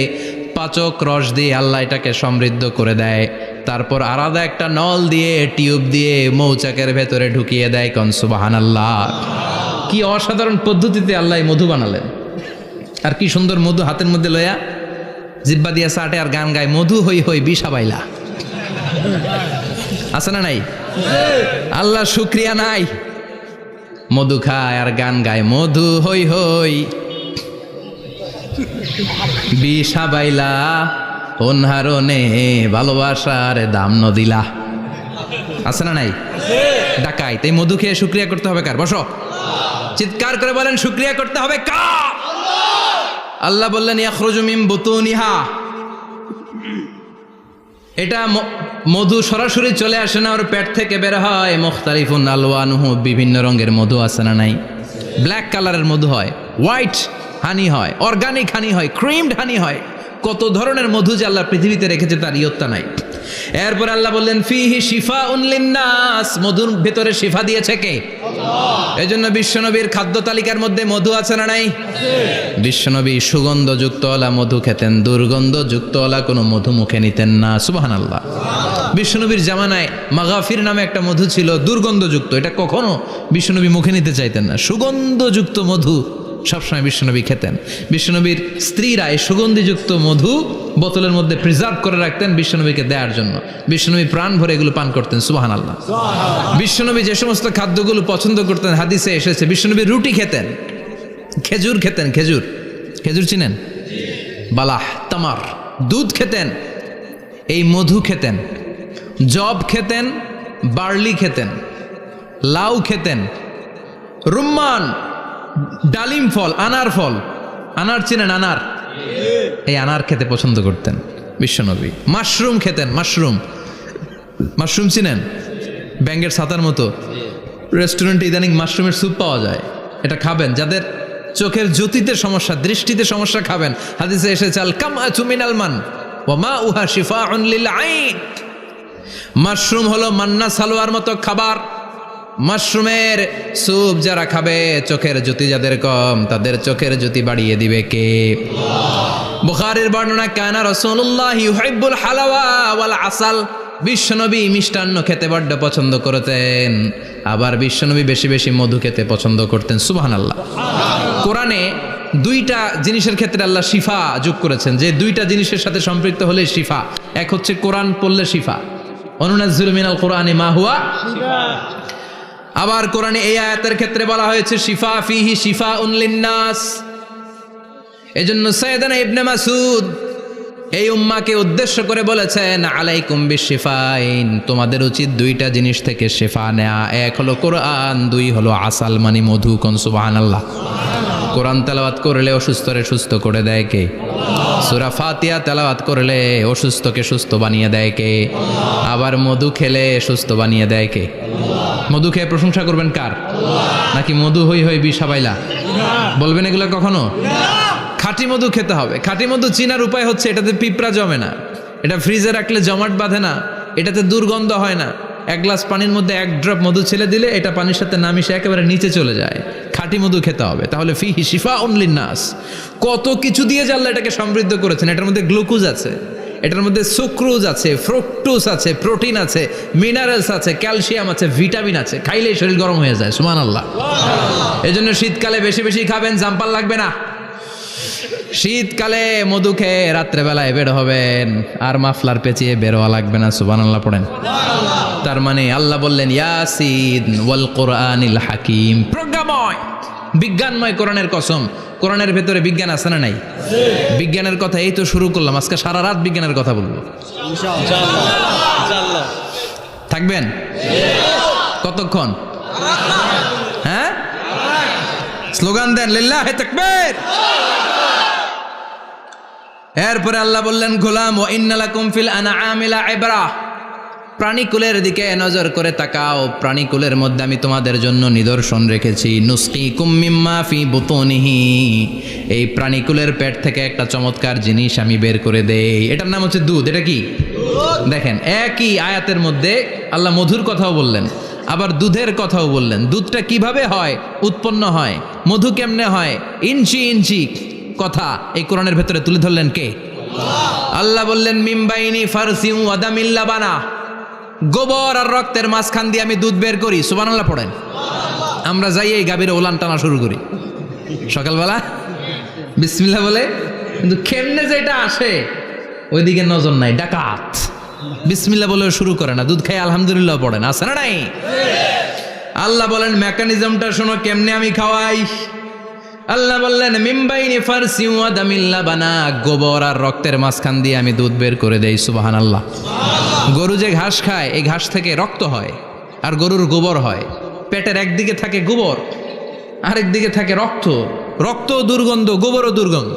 পাচক রস দিয়ে আল্লাহ এটাকে সমৃদ্ধ করে দেয়। তারপর আলাদা একটা নল দিয়ে টিউব দিয়ে মৌচাকের ভেতরে ঢুকিয়ে দেয়। কোন সুবহানাল্লাহ। কি অসাধারণ পদ্ধতিতে আল্লাহ মধু বানালেন। আর কি সুন্দর মধু হাতের মধ্যে লয়া জিব্বা দিয়া চাটে আর গান গায়, মধু হই হই বিষা বাইলা। আছে না নাই? আল্লাহ শুকরিয়া নাই? মধু খায় আর গান গায়, মধু হই হই বিষা বাইলা, অনহারণে ভালোবাসার দাম নদিলা। আছে না নাই? ডাকাই। তাই মধু খেয়ে শুকরিয়া করতে হবে কার? বসো, চিৎকার করে বলেন শুকরিয়া করতে হবে কার? আল্লাহ বললেন ইয়াখরুজু মিন বুতুনিহা, এটা মধু সরাসরি চলে আসে না, ওর পেট থেকে বের হয়। মুখতালিফুন আলওয়ানুহু, বিভিন্ন রঙের মধু আছে না নাই? ব্ল্যাক কালারের মধু হয়, হোয়াইট হানি হয়, অর্গানিক হানি হয়, ক্রিমড হানি হয়। কত ধরনের মধু যে আল্লাহ পৃথিবীতে রেখেছে তার ইয়ত্তা নাই। এরপর আল্লাহ বললেন ফিহি শিফাউন লিন্নাস, মধুর ভেতরে শিফা দিয়েছে কে? আল্লাহ। এজন্য বিশ্বনবীর খাদ্য তালিকার মধ্যে মধু আছে না নাই? বিশ্বনবী সুগন্ধযুক্তওয়ালা মধু খেতেন, দুর্গন্ধযুক্তওয়ালা কোনো মধু মুখে নিতেন না। সুবহানাল্লাহ। বিশ্বনবীর জামানায় মাগাফির নামে একটা মধু ছিল, দুর্গন্ধযুক্ত, এটা কখনো বিশ্বনবী মুখে নিতে চাইতেন না। সুগন্ধযুক্ত মধু সবসময় বিশ্বনবী খেতেন। বিশ্বনবীর স্ত্রীরা এই সুগন্ধিযুক্ত মধু বোতলের মধ্যে প্রিজার্ভ করে রাখতেন বিশ্বনবীকে দেওয়ার জন্য। বিশ্বনবী প্রাণ ভরে এগুলো পান করতেন। সুবহানাল্লাহ। বিশ্বনবী যে সমস্ত খাদ্যগুলো পছন্দ করতেন হাদিসে এসেছে, বিশ্বনবী রুটি খেতেন, খেজুর খেতেন, খেজুর, খেজুর চিনেন? বালাহ, তামার, দুধ খেতেন, এই মধু খেতেন, জব খেতেন, বার্লি খেতেন, লাউ খেতেন, রুম্মান, ডালিম ফল, আনার ফল, আনার চিনেন? আনার, এই আনার খেতে পছন্দ করতেন বিশ্বনবী। মাশরুম খেতেন, মাশরুম, মাশরুম চিনেন? ব্যাঙ্গের ছাতার মতো। রেস্টুরেন্টে ইদানিং মাশরুমের স্যুপ পাওয়া যায়, এটা খাবেন। যাদের চোখের জ্যোতিতে সমস্যা, দৃষ্টিতে সমস্যা, খাবেন। হাদিসে এসেছে আল কামআতু মিনাল মান ওয়া মাউহা শিফাউন লিল আইন। মাশরুম হলো মান্না সালোয়ার মতো খাবার। মাশরুমের স্যুপ যারা খাবে, চোখের জ্যোতি যাদের কম তাদের চোখের জ্যোতি বাড়িয়ে দিবে কে? বুখারীর বর্ণনা, কানা রাসূলুল্লাহ ইউহিব্বুল হালাওয়া ওয়াল আসাল, বিশ্বনবী মিষ্টান্ন খেতে বড্ড পছন্দ করতেন, আবার বিশ্বনবী বেশি বেশি মধু খেতে পছন্দ করতেন। সুবহানাল্লাহ। কোরআনে 2টা জিনিসের ক্ষেত্রে আল্লাহ শিফা যোগ করেছেন, যে 2টা জিনিসের সাথে সম্পৃক্ত হলে শিফা। এক হচ্ছে কোরআন পড়লে শিফা, অনুনাজ্জিলু মিনাল কোরআনি মা হুয়া শিফা। আবার কোরআনে এই আয়াতের ক্ষেত্রে বলা হয়েছে শিফা ফিহি শিফাউন লিন্নাস। এজন্য সাইয়েদানা ইবনে মাসউদ এই উম্মাকে উদ্দেশ্য করে বলেছেন আলাইকুম বিশিফাইন, তোমাদের উচিত দুইটা জিনিস থেকে শেফা নেয়া। এক হলো কোরআন, দুই হলো আসাল মানে মধু। কোন সুবহানাল্লাহ। কোরআন তেলাওয়াত করলে অসুস্থরে সুস্থ করে দেয় কে? সূরা ফাতিহা তেলাওয়াত করলে অসুস্থকে সুস্থ বানিয়ে দেয় কে? আবার মধু খেলে সুস্থ বানিয়ে দেয় কে? মধু খেয়ে প্রশংসা করবেন কার? নাকি মধু হই হই বিষাবাইলা বলবেন এগুলো কখনো? খাঁটি মধু খেতে হবে। খাঁটি মধু চিনার উপায় হচ্ছে এটাতে পিঁপড়া জমে না, এটা ফ্রিজে রাখলে জমাট বাঁধে না, এটাতে দুর্গন্ধ হয় না। এক গ্লাস পানির মধ্যে এক ড্রপ মধু ছেলে দিলে এটা পানির সাথে না মিশে একেবারে নিচে চলে যায়। খাঁটি মধু খেতে হবে। তাহলে ফিহি শিফাউন লিন্নাস। কত কিছু দিয়ে আল্লাহ এটাকে সমৃদ্ধ করেছেন। এটার মধ্যে গ্লুকোজ আছে, এটার মধ্যে সুক্রোজ আছে, ফ্রুক্টোজ আছে, প্রোটিন আছে, মিনারেলস আছে, ক্যালসিয়াম আছে, ভিটামিন আছে। খাইলেই শরীর গরম হয়ে যায়। সুবহানাল্লাহ। এই জন্য শীতকালে বেশি বেশি খাবেন, জাম্পাল লাগবে না। শীতকালে মধু খেয়ে রাত্রেবেলায় বের হবেন, আর মাফলার পেঁচিয়ে বেরোয়া লাগবে না। সুবহানাল্লাহ পড়েন। তার মানে আল্লাহ বললেন ইয়াসিন ওয়াল কোরআনিল হাকিম, প্রজ্ঞাময় বিজ্ঞানময় কোরআনের কসম। কোরআনের ভেতরে বিজ্ঞান আছে না নাই? বিজ্ঞানের কথা এই তো শুরু করলাম, আজকে সারা রাত বিজ্ঞানের কথা বলবো ইনশাআল্লাহ। থাকবেন কতক্ষণ? হ্যাঁ, স্লোগান দেন লিল্লাহি তাকবীর। এরপরে আল্লাহ বললেন গোলাম ওয়া ইন্না লাকুম ফিল আনআমি লাইবরা, প্রাণীকুলের দিকে নজর করে তাকাও। প্রাণীকুলের মধ্যে আমি তোমাদের জন্য নিদর্শন রেখেছি। নুসকিকুম মিম্মা ফি বুতুনিহি, এই প্রাণীকুলের পেট থেকে একটা চমৎকার জিনিস আমি বের করে দেই, এটার নাম হচ্ছে দুধ। এটা কি? দেখেন একই আয়াতের মধ্যে আল্লাহ মধুর কথাও বললেন, আবার দুধের কথাও বললেন। দুধটা কিভাবে হয়, উৎপন্ন হয়, মধু কেমনে হয়, ইঞ্চি ইঞ্চি কথা এই কোরআনের ভেতরে তুলে ধরলেন কে? আল্লাহ বললেন মিমবাইনি ফারসিউ ওয়াদামিল লাবানা, গোবর আর রক্তের মাঝখান দিয়ে আমি দুধ বের করি। সুবহানাল্লাহ পড়েন। আমরা যাই এই গাভীর ওলান টানা শুরু করি সকালবেলা বিসমিল্লাহ বলে, কিন্তু কেমনে যে এটা আসে ওইদিকে নজর নাই। ডাকাত বিসমিল্লাহ বলে শুরু করে না, দুধ খাই আলহামদুলিল্লাহ পড়েন, আছে না নাই? আল্লাহ বলেন মেকানিজমটা শোনো কেমনে আমি খাওয়াই। আল্লাহ বললেন মিমবাইনি ফারসিউ ওয়াদামিল লাবানা, গোবর আর রক্তের মাঝখান দিয়ে আমি দুধ বের করে দেই। সুবহানাল্লাহ। গরু যে ঘাস খায়, এই ঘাস থেকে রক্ত হয় আর গরুর গোবর হয়। পেটের একদিকে থাকে গোবর, আরেক দিকে থাকে রক্ত। রক্ত দুর্গন্ধ, গোবরও দুর্গন্ধ।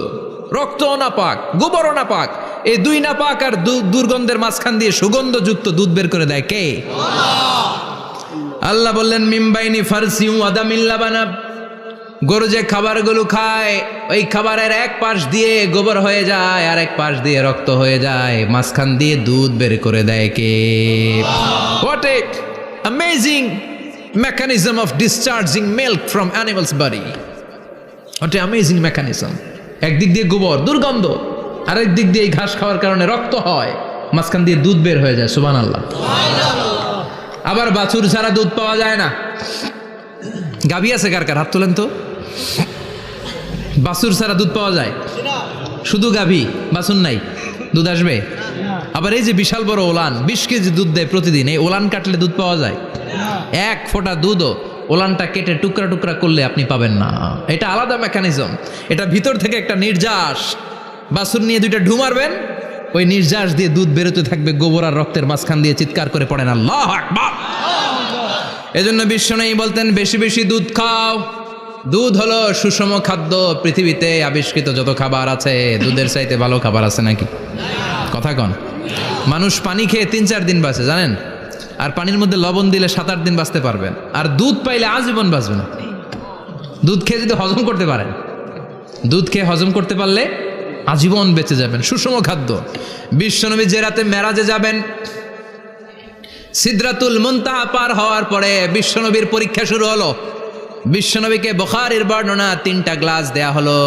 রক্তও নাপাক, গোবরও নাপাক। এই দুই নাপাক আর দুর্গন্ধের মাঝখান দিয়ে সুগন্ধযুক্ত দুধ বের করে দেয় কে? আল্লাহ বললেন মিমবাইনি ফারসিউ ওয়াদামিল লাবানা, গরু যে খাবারগুলো খায় ওই খাবারের এক পাশ দিয়ে গোবর হয়ে যায় আর এক পাশ দিয়ে রক্ত হয়ে যায়, মাঝখান দিয়ে দুধ বের করে দেয় কে? What a amazing mechanism of discharging milk from animal's body. What a amazing mechanism. একদিক দিয়ে গোবর দুর্গন্ধ, আরেক দিক দিয়ে এই ঘাস খাওয়ার কারণে রক্ত হয়, মাঝখান দিয়ে দুধ বের হয়ে যায়। সুবহানাল্লাহ। আবার বাছুর ছাড়া দুধ পাওয়া যায় না। গাভী আছে কার কার? হাত তোলেন তো। বাছুর ছাড়া দুধ পাওয়া যায়? শুধু গাভী, বাছুর নাই, দুধ আসবে? আবার এই যে বিশাল বড় ওলান 20 কেজি দুধ দেয় প্রতিদিন, এই ওলান কাটলে দুধ পাওয়া যায়? এক ফোঁটা দুধও ওলানটা কেটে টুকরা টুকরা করলে আপনি পাবেন না। এটা আলাদা মেকানিজম। এটা ভিতর থেকে একটা নির্যাস, বাছুর নিয়ে দুইটা ঢু মারবেন, ওই নির্যাস দিয়ে দুধ বেরোতে থাকবে গোবর আর রক্তের মাঝখান দিয়ে। চিৎকার করে পড়েন আল্লাহু আকবার। এজন্য বিশ্বনবী বলতেন বেশি বেশি দুধ খাও। দুধ হলো সুষম খাদ্য। পৃথিবীতে আবিষ্কৃত যত খাবার আছে দুধের চাইতে ভালো খাবার আছে নাকি? কথা কন। মানুষ পানি খেয়ে 3-4 দিন বাঁচে জানেন, আর পানির মধ্যে লবণ দিলে 7-8 দিন বাঁচতে পারবেন। আর দুধ পাইলে আজীবন বাঁচবেন আপনি। দুধ খেয়ে যদি হজম করতে পারেন, দুধ খেয়ে হজম করতে পারলে আজীবন বেঁচে যাবেন। সুষম খাদ্য। বিশ্বনবী যে রাতে মেরাজে যাবেন, সিদরাতুল মুনতাহা পার হওয়ার পরে বিশ্বনবীর পরীক্ষা শুরু হলো। বিশ্বনবীকে বুখারীর বর্ণনা 3টা গ্লাস দেয়া হলো।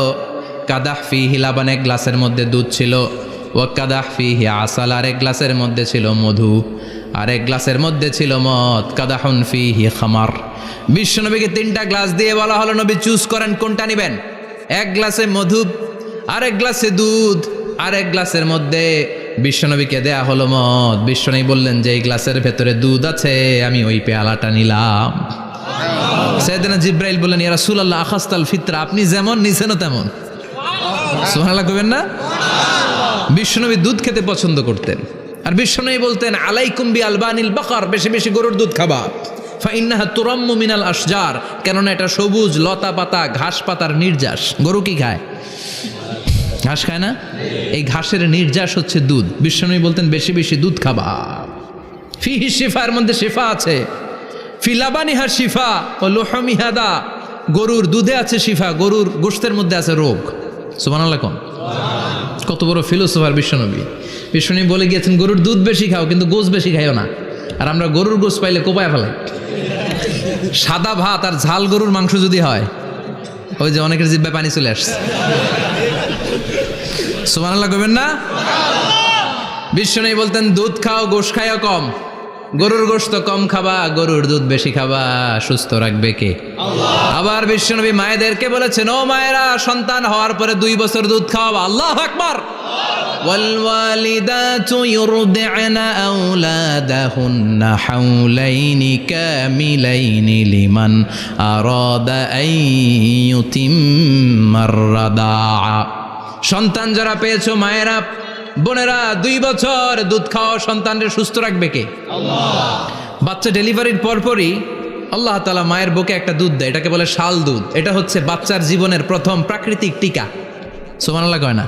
কাদাহ ফিহি লাবান, এক গ্লাসের মধ্যে দুধ ছিল। ওয়া কাদাহ ফিহি আসাল, আরেক গ্লাসের মধ্যে ছিল মধু, আরেক গ্লাসের মধ্যে ছিল মদ। কাদাহুন ফিহি খামার। বিশ্বনবীকে 3টা গ্লাস দিয়ে বলা হলো নবী চুজ করেন কোনটা নেবেন। এক গ্লাসে মধু, আরেক গ্লাসে দুধ, আরেক গ্লাসের মধ্যে বিশ্বনবীকে দেয়া হলো মদ। বিশ্বনবী বললেন যে এই গ্লাসের ভেতরে দুধ আছে, আমি ওই পেয়ালাটা নিলাম। সাইয়েদনা জিব্রাইল বললেন ইয়া রাসূলুল্লাহ আখাস্তাল ফিতরা, আপনি যেমন নিছেন তেমন। সুবহানাল্লাহ কইবেন না? বিশ্বনবী দুধ খেতে পছন্দ করতেন, আর বিশ্বনবী বলতেন আলাইকুম বি আলবানিল বাকার, বেশি বেশি গরুর দুধ খাবা। ফাইন্নাহা তুরাম্মু মিনাল আশজার, কেননা এটা সবুজ লতা পাতা ঘাস পাতার নির্যাস। গরু কি খায়? ঘাস খায় না? এই ঘাসের নির্যাস হচ্ছে দুধ। বিশ্বনবী বলতেন বেশি বেশি দুধ খাবা। ফিহি শিফা, এর মধ্যে শিফা আছে। ফি লাবানিহা শিফা ও লুহমিহা দা, গরুর দুধে আছে শিফা, গরুর গোশতের মধ্যে আছে রোগ। সুবহানাল্লাহ কোন? কত বড় ফিলোসোফার বিশ্বনবী। বিশ্বনবী বলে গিয়েছেন গরুর দুধ বেশি খাও, কিন্তু গোশ বেশি খাইও না। আর আমরা গরুর গোশ পাইলে কোপায় ফেলাই। সাদা ভাত আর ঝাল গরুর মাংস যদি হয়, ওই যে অনেকের জিহ্বায় পানি চলে আসছে। সুবহানাল্লাহ কইবেন না? বিশ্বনবী বলতেন দুধ খাও, গোশ খাইও কম। গরুর গোশত কম খাবা, গরুর দুধ বেশি খাবা। সুস্থ রাখবে কে? আল্লাহ। আবার বিশ্বনবী মায়েদেরকে বলেছেন, ও মায়েরা, সন্তান হওয়ার পরে 2 বছর দুধ খাওয়াবা। আল্লাহু আকবার। والوالدات يرضعن أولادهن حولين كاملين لمن أراد أن يتم الرضاعة। সন্তান যারা পেয়েছো মায়েরা, বোনেরা, 2 বছর দুধ খাওয়া সন্তানকে সুস্থ রাখবে কে? আল্লাহ। বাচ্চা ডেলিভারির পরপরই আল্লাহ তাআলা মায়ের বুকে একটা দুধ দেয়, এটাকে বলে শাল দুধ। এটা হচ্ছে বাচ্চার জীবনের প্রথম প্রাকৃতিক টিকা। সুবহানাল্লাহ কয় না?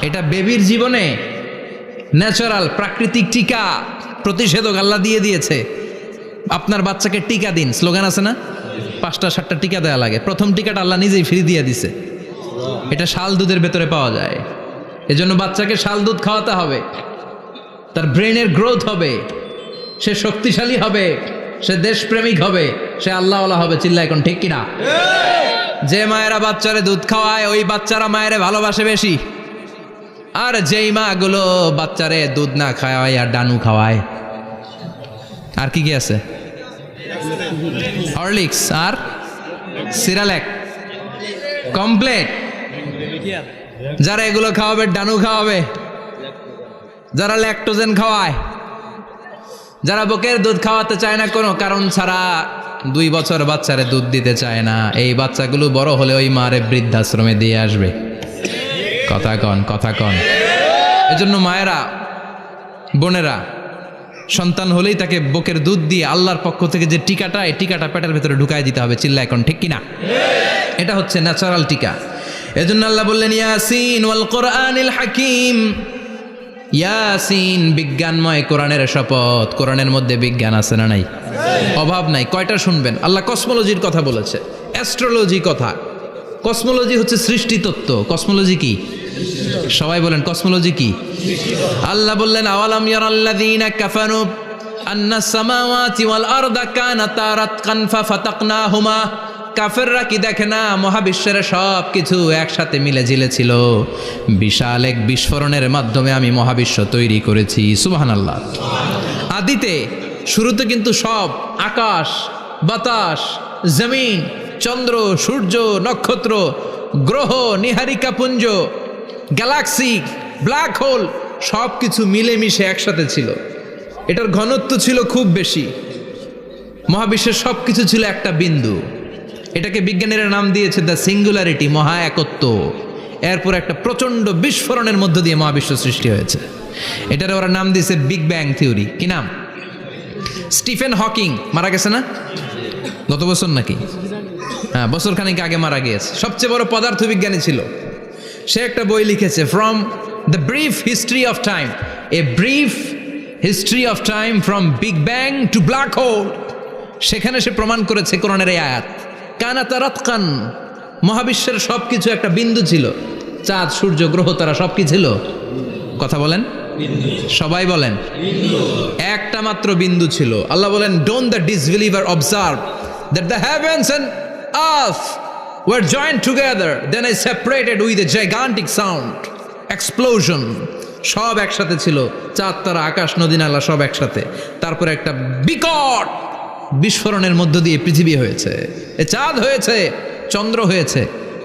এটা বেবির জীবনে ন্যাচারাল প্রাকৃতিক টিকা, প্রতিষেধক আল্লাহ দিয়ে দিয়েছে। আপনার বাচ্চাকে টিকা দিন, স্লোগান আছে না? 5টা 7টা টিকা দেওয়া লাগে। প্রথম টিকাটা আল্লাহ নিজেই ফ্রি দিয়ে দিছে। এটা শাল দুধের ভেতরে পাওয়া যায়। এজন্য বাচ্চাকে শাল দুধ খাওয়াতে হবে। তার ব্রেনের গ্রোথ হবে, সে শক্তিশালী হবে, সে দেশপ্রেমিক হবে, সে আল্লাহওয়ালা হবে। চিল্লা এখন ঠিক কিনা? যে মায়েরা বাচ্চারে দুধ খাওয়ায়, ওই বাচ্চারা মায়েরে ভালোবাসে বেশি। আর যেই মা গুলো বাচ্চারে দুধ না খাওয়ায় আর ডানু খাওয়ায়, আর কি কি আছে? হরলিক্স আর সিরালেক, কমপ্লেট। যারা এগুলো খাওয়াবে, ডানু খাওয়াবে, যারা ল্যাকটোজেন খাওয়ায়, যারা বুকের দুধ খাওয়াতে চায় না কোনো কারণ ছাড়া, 2 বছর বাচ্চারে দুধ দিতে চায় না, এই বাচ্চাগুলো বড় হলে ওই মারে বৃদ্ধাশ্রমে দিয়ে আসবে। কথা কন, কথা কন। এজন্য মায়েরা, বোনেরা, সন্তান হলেই তাকে বুকের দুধ দিয়ে আল্লাহর পক্ষ থেকে যে টিকাটা, এই টিকাটা পেটের ভেতরে ঢুকাই দিতে হবে। চিল্লা এখন ঠিক কিনা? এটা হচ্ছে ন্যাচারাল টিকা। এজন্য আল্লাহ বললেন ইয়াসিন ওয়াল কোরআনিল হাকিম। ইয়াসিন, বিজ্ঞানময় কোরআনের শপথ। কোরআনের মধ্যে বিজ্ঞান আছে না নাই? অভাব নাই। কয়টা শুনবেন? আল্লাহ কসমোলজির কথা বলেছে, অ্যাস্ট্রোলজি কথা। কসমোলজি হচ্ছে সৃষ্টি তত্ত্ব। কসমোলজি কি? সবাই বলেন কসমোলজি কি? আল্লাহ বললেন আওয়ালাম ইয়ারাল্লাযীনা কাফারু আন্নাস সামাওয়াতি ওয়াল আরদা কানাতা রাতকান ফাফাতাকনাহুমা। কাফেররা কি দেখে না মহাবিশ্বের সব কিছু একসাথে মিলে ঝিলে ছিল, বিশাল এক বিস্ফোরণের মাধ্যমে আমি মহাবিশ্ব তৈরি করেছি। সুবহানাল্লাহ। আদিতে, শুরুতে কিন্তু সব আকাশ, বাতাস, জমিন, চন্দ্র, সূর্য, নক্ষত্র, গ্রহ, নীহারিকা পুঞ্জ, গ্যালাক্সি, ব্ল্যাক হোল, সব কিছু মিলেমিশে একসাথে ছিল। এটার ঘনত্ব ছিল খুব বেশি। মহাবিশ্বের সব কিছু ছিল একটা বিন্দু। এটাকে বিজ্ঞানীরা নাম দিয়েছে দ্য সিঙ্গুলারিটি, মহা একত্ব। এরপর একটা প্রচণ্ড বিস্ফোরণের মধ্য দিয়ে মহাবিশ্ব সৃষ্টি হয়েছে। এটার ওরা নাম দিয়েছে বিগ ব্যাং থিওরি। কি নাম? স্টিফেন হকিং মারা গেছে না গত বছর নাকি? হ্যাঁ, বছর খানিক আগে মারা গিয়েছে। সবচেয়ে বড় পদার্থবিজ্ঞানী ছিল। সে একটা বই লিখেছে, from the brief history of time, a brief history of time from big bang two black hole. সেখানে সে প্রমাণ করেছে কোরআনের এই আয়াত, কানাতা রাতকান, মহাবিশ্বের সব কিছু একটা বিন্দু ছিল। চাঁদ, সূর্য, গ্রহ, তারা সব কি ছিল? কথা বলেন, সবাই বলেন। একটা মাত্র বিন্দু ছিল। আল্লাহ বলেন, don't the disbeliever observe that the heavens and earth were joined together, then I separated with a gigantic sound, explosion. সব একসাথে ছিল, চাঁদ, তারা, আকাশ, নদী, নালা সব একসাথে। তারপরে একটা বিকট বিস্ফোরণের মধ্য দিয়ে পৃথিবী হয়েছে, এ চাঁদ হয়েছে, চন্দ্র হয়েছে,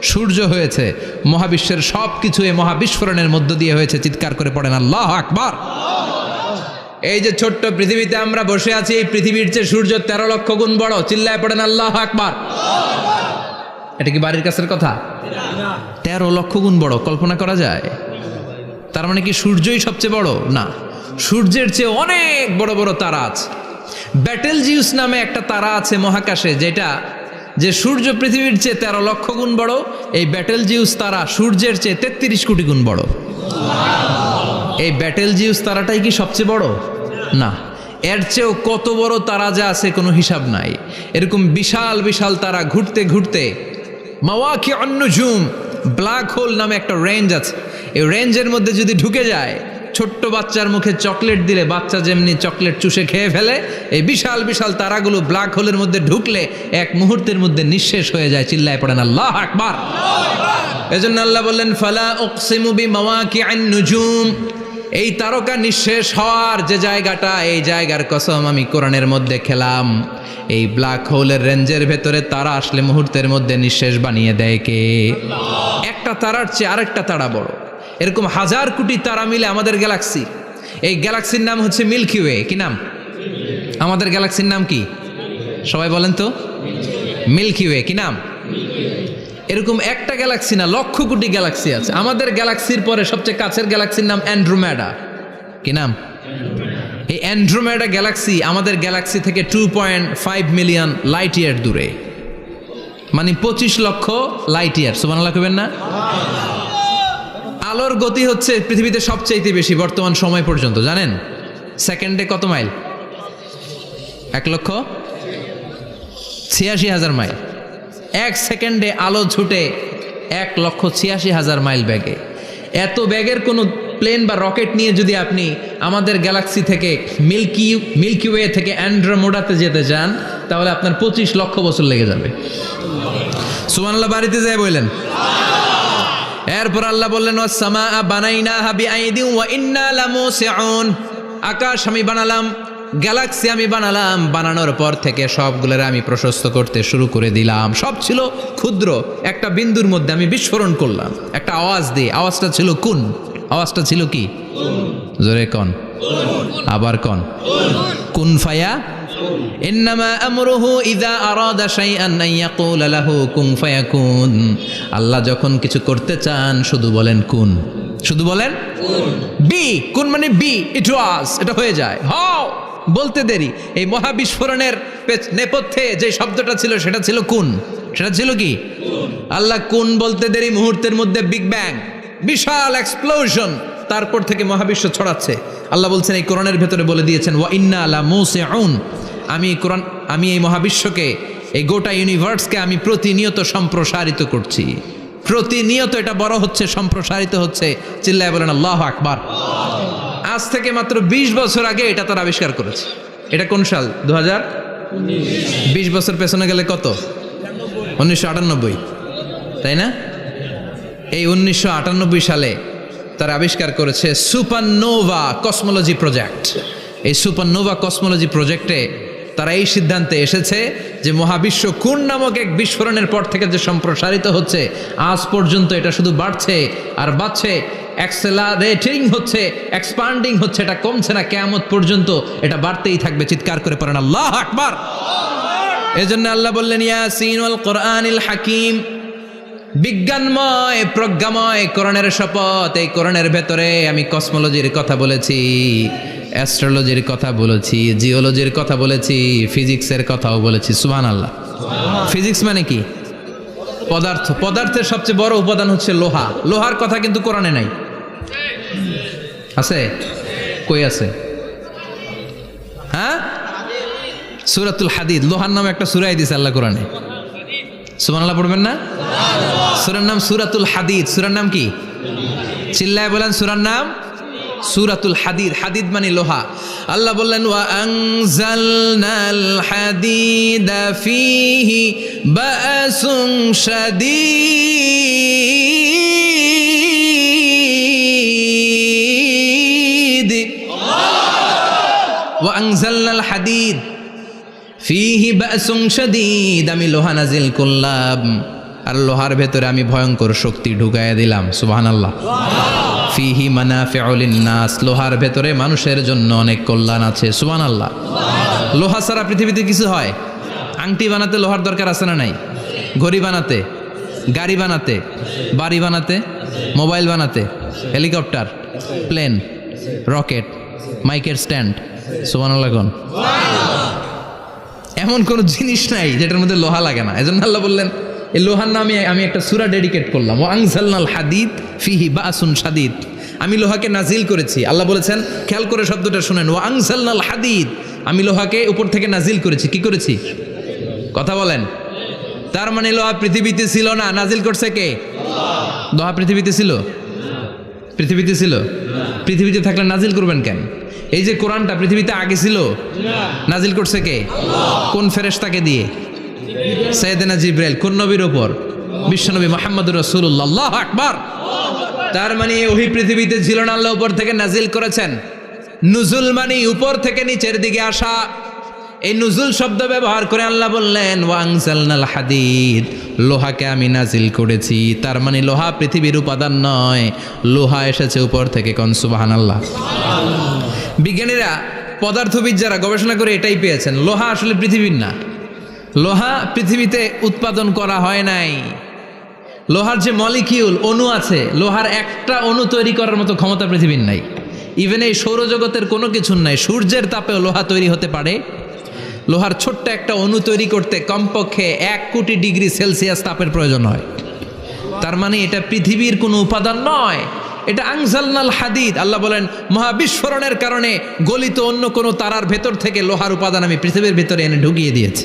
সূর্য হয়েছে, মহাবিশ্বের সব কিছু এই মহাবিস্ফোরণের মধ্য দিয়ে হয়েছে। চিৎকার করে পড়েন আল্লাহু আকবার। এই যে ছোট্ট পৃথিবীতে আমরা বসে আছি, এই পৃথিবীর চেয়ে সূর্য 13 লক্ষ গুণ বড়। চিল্লায় পড়েন আল্লাহু আকবার। এটা কি বাড়ির কাছের কথা? 13 লক্ষ গুণ বড়, কল্পনা করা যায়? তার মানে কি সূর্যই সবচেয়ে বড়? না, সূর্যের চেয়ে অনেক বড় বড় তারা আছে। ব্যাটেলজিউস নামে একটা তারা আছে মহাকাশে, যে সূর্য পৃথিবীর চেয়ে 13 লক্ষ গুণ বড়। এই ব্যাটেলজিউস তারা সূর্যের চেয়ে 33 কোটি গুণ বড়। এই ব্যাটেলজিউস তারাটাই কি সবচেয়ে বড়? না, এর চেয়েও কত বড় তারা যা আছে কোনো হিসাব নাই। এরকম বিশাল বিশাল তারা ঘুরতে ঘুরতে মাওয়াকিউন নুজুম, ব্ল্যাক হোল নামে একটা রেঞ্জ আছে। এই রেঞ্জের মধ্যে যদি ঢুকে যায়, ছোট্ট বাচ্চার মুখে চকলেট দিলে বাচ্চা যেমনি চকলেট চুষে খেয়ে ফেলে, এই বিশাল বিশাল তারাগুলো ব্ল্যাক হোলের মধ্যে ঢুকলে এক মুহূর্তের মধ্যে নিঃশেষ হয়ে যায়। চিল্লায় পড়েন আল্লাহু আকবার। এজন্য আল্লাহ বললেন ফালা উকসিমু বিমাওয়াকিউন নুজুম, এই তারকা নিঃশেষ হওয়ার যে জায়গাটা, এই জায়গার কসম আমি কোরআনের মধ্যে খেলাম। এই ব্ল্যাক হোলের রেঞ্জের ভেতরে তারা আসলে মুহূর্তের মধ্যে নিঃশেষ বানিয়ে দেয় কে? একটা তারার চেয়ে আরেকটা তারা বড়। এরকম 1000 কোটি তারা মিলে আমাদের গ্যালাক্সি। এই গ্যালাক্সির নাম হচ্ছে মিল্কি ওয়ে। কি নাম? আমাদের গ্যালাক্সির নাম কি? সবাই বলেন তো। Milky way. কি নাম? এরকম একটা গ্যালাক্সি না, লক্ষ কোটি গ্যালাক্সি আছে। আমাদের গ্যালাক্সির পরে সবচেয়ে কাছের গ্যালাক্সির নাম অ্যান্ড্রোমেডা। কি নাম? এই অ্যান্ড্রোমেডা গ্যালাক্সি আমাদের গ্যালাক্সি থেকে 2.5 মিলিয়ন লাইট ইয়ার দূরে, মানে 25 লক্ষ লাইট ইয়ার। সুবহানাল্লাহ কইবেন না? আলোর গতি হচ্ছে পৃথিবীতে সবচাইতে বেশি বর্তমান সময় পর্যন্ত, জানেন? সেকেন্ডে কত মাইল? 1,86,000 মাইল। 1 সেকেন্ডে আলো ছুটে 1,86,000 মাইল বেগে। এত ব্যাগের কোনো প্লেন বা রকেট নিয়ে যদি আপনি আমাদের গ্যালাক্সি থেকে মিল্কি ওয়ে থেকে অ্যান্ড্রোমেডাতে যেতে চান, তাহলে আপনার 25 লক্ষ বছর লেগে যাবে। সুবহানাল্লাহ বাড়িতে যায় বললেন। এরপর আল্লাহ বললেন ওয়াস-সামা বানাইনাহা বিআইদিন ওয়া ইন্না লামুসিউন, আকাশ আমি বানালাম, গ্যালাক্সি আমি বানালাম, বানানোর পর থেকে সবগুলোর আমি প্রশস্ত করতে শুরু করে দিলাম। সব ছিল ক্ষুদ্র, একটা বিন্দুর মধ্যে আমি বিস্ফোরণ করলাম একটা আওয়াজ দিয়ে। আওয়াজটা ছিল কুন। আওয়াজটা ছিল কি? জোরে কন, আবার কন। কুন ফায়া ইন্নামা আমরুহু ইযা আরাদা শাইআন আন ইয়াকুলা লাহু কুন ফায়াকুন। আল্লাহ যখন কিছু করতে চান শুধু বলেন কুন, শুধু বলেন বি। কুন মানে বি, ইট ওয়াজ, এটা হয়ে যায়। হাও বলতে দেরি। এই মহাবিস্ফোরণের নেপথ্যে যে শব্দটা ছিল সেটা ছিল কুন। সেটা ছিল কি? আল্লাহ কুন বলতে দেরি, মুহূর্তের মধ্যে বিগ ব্যাং, বিশাল এক্সপ্লোশন, তারপর থেকে মহাবিশ্ব ছড়াচ্ছে। আল্লাহ বলছেন এই কোরআনের ভেতরে বলে দিয়েছেন ওয়া ইন্না লামুসিউন, আমি এই মহাবিশ্বকে, এই গোটা ইউনিভার্সকে আমি প্রতিনিয়ত সম্প্রসারিত করছি। প্রতিনিয়ত এটা বড় হচ্ছে, সম্প্রসারিত হচ্ছে। চিল্লায় বলেন আল্লাহু আকবার। আজ থেকে মাত্র 20 বছর আগে এটা তারা আবিষ্কার করেছে। এটা কোন সাল? 2020 বছর পেছনে গেলে কত? 1998, তাই না? এই 1998 সালে তারা আবিষ্কার করেছে সুপারনোভা কসমোলজি প্রজেক্ট। এই সুপারনোভা কসমোলজি প্রজেক্টে তারা এই সিদ্ধান্তে এসেছে যে মহাবিশ্ব কোন নামক এক বিস্ফোরণের পর থেকে যে সম্প্রসারিত হচ্ছে, আজ পর্যন্ত এটা শুধু বাড়ছে আর বাড়ছে, অ্যাক্সেলারেটিং হচ্ছে, এক্সপান্ডিং হচ্ছে, এটা কমছে না। কিয়ামত পর্যন্ত এটা বাড়তেই থাকবে। চিৎকার করে পড়েন আল্লাহু আকবার। এজন্য আল্লাহ বললেন ইয়াসিন ওয়াল কোরআনিল হাকিম, বিজ্ঞানময় প্রজ্ঞাময় কোরআনের শপথ। এই কোরআনের ভেতরে আমি কসমোলজির কথা বলেছি, অ্যাস্ট্রোলজির কথা বলেছি, জিওলজির কথা বলেছি, ফিজিক্সের কথাও বলেছি। সুবহানাল্লাহ। ফিজিক্স মানে কি? পদার্থ। পদার্থের সবচেয়ে বড় উপাদান হচ্ছে লোহা। লোহার কথা কিন্তু কোরআনে নাই। আছে? কই আছে? হ্যাঁ, সূরাতুল হাদিদ, লোহার নামে একটা সূরা দিয়েছে আল্লাহ কোরআনে। সুবহানাল্লাহ পড়বেন না? সূরার নাম সূরাতুল হাদিদ। সূরার নাম কি? চিল্লায় বলেন সূরার নাম সূরাতুল হাদিদ। হাদিদ মানে লোহা। আল্লাহ বললেন ওয়া আনজালনাল হাদিদা ফীহি বাসুন শাদীদ। ওয়া আনজালনাল হাদিদ ফীহি বাসুন শাদীদ, আমি লোহা নাজিল করলাম আর লোহার ভেতরে আমি ভয়ঙ্কর শক্তি ঢুকাইয়া দিলাম। সুবহানাল্লাহ। ফিহি মানাফিউ লিন্নাস, লোহার ভেতরে মানুষের জন্য অনেক কল্যাণ আছে। সুবহানাল্লাহ। লোহা ছাড়া পৃথিবীতে কিছু হয়? আংটি বানাতে লোহার দরকার আছে না নাই? ঘড়ি বানাতে, গাড়ি বানাতে, বাড়ি বানাতে, মোবাইল বানাতে, হেলিকপ্টার, প্লেন, রকেট, মাইকের স্ট্যান্ড, সুবহানাল্লাহ কোন? এমন কোনো জিনিস নাই যেটার মধ্যে লোহা লাগে না। এজন্য আল্লাহ বললেন এই লোহার নামে আমি একটা সূরা ডেডিকেট করলাম, ওয়া আনজালনাল হাদিদ ফিহি বাসুন শাদীদ। আমি লোহাকে নাজিল করেছি। আল্লাহ বলেছেন, খেয়াল করে শব্দটা শুনেন, ওয়া আনজালনাল হাদিদ, আমি লোহাকে উপর থেকে নাজিল করেছি। কি করেছি? কথা বলেন। তার মানে লোহা পৃথিবীতে ছিল না, নাজিল করছে কে? লোহা পৃথিবীতে ছিল? পৃথিবীতে ছিল? পৃথিবীতে থাকলে নাজিল করবেন কেন? এই যে কোরআনটা পৃথিবীতে আগে ছিল, নাজিল করছে কে? কোন ফেরেশতাকে দিয়ে? সাইয়েদনা জিবরাইল। কোন নবীর উপর? বিশ্বনবী মুহাম্মদুর রাসূলুল্লাহ। আল্লাহু আকবার। তার মানে ওহি পৃথিবীতে ছিল না, আল্লাহ উপর থেকে নাজিল করেছেন। নুজুল মানে উপর থেকে নিচের দিকে আসা। এই নুজুল শব্দ ব্যবহার করে আল্লাহ বললেন, ওয়া আনজালনাল হাদিদ, লোহাকে আমি নাজিল করেছি। তার মানে লোহা পৃথিবীর উপাদান নয়, লোহা এসেছে উপর থেকে। কোন সুবহানাল্লাহ। বিজ্ঞানীরা, পদার্থবিদ যারা গবেষণা করে এটাই পেয়েছেন, লোহা আসলে পৃথিবীর না। লোহা পৃথিবীতে উৎপাদন করা হয় নাই। লোহার যে মলিকিউল, অণু আছে, লোহার একটা অণু তৈরি করার মতো ক্ষমতা পৃথিবীর নাই। ইভেন এই সৌরজগতের কোনো কিছুর নাই। সূর্যের তাপেও লোহা তৈরি হতে পারে। লোহার ছোট্ট একটা অণু তৈরি করতে কমপক্ষে 1 কোটি ডিগ্রি সেলসিয়াস তাপের প্রয়োজন হয়। তার মানে এটা পৃথিবীর কোনো উপাদান নয়, এটা আনজালনাল হাদিদ। আল্লাহ বলেন, মহাবিস্ফোরণের কারণে গলিত অন্য কোনো তারার ভেতর থেকে লোহার উপাদান আমি পৃথিবীর ভেতরে এনে ঢুকিয়ে দিয়েছি।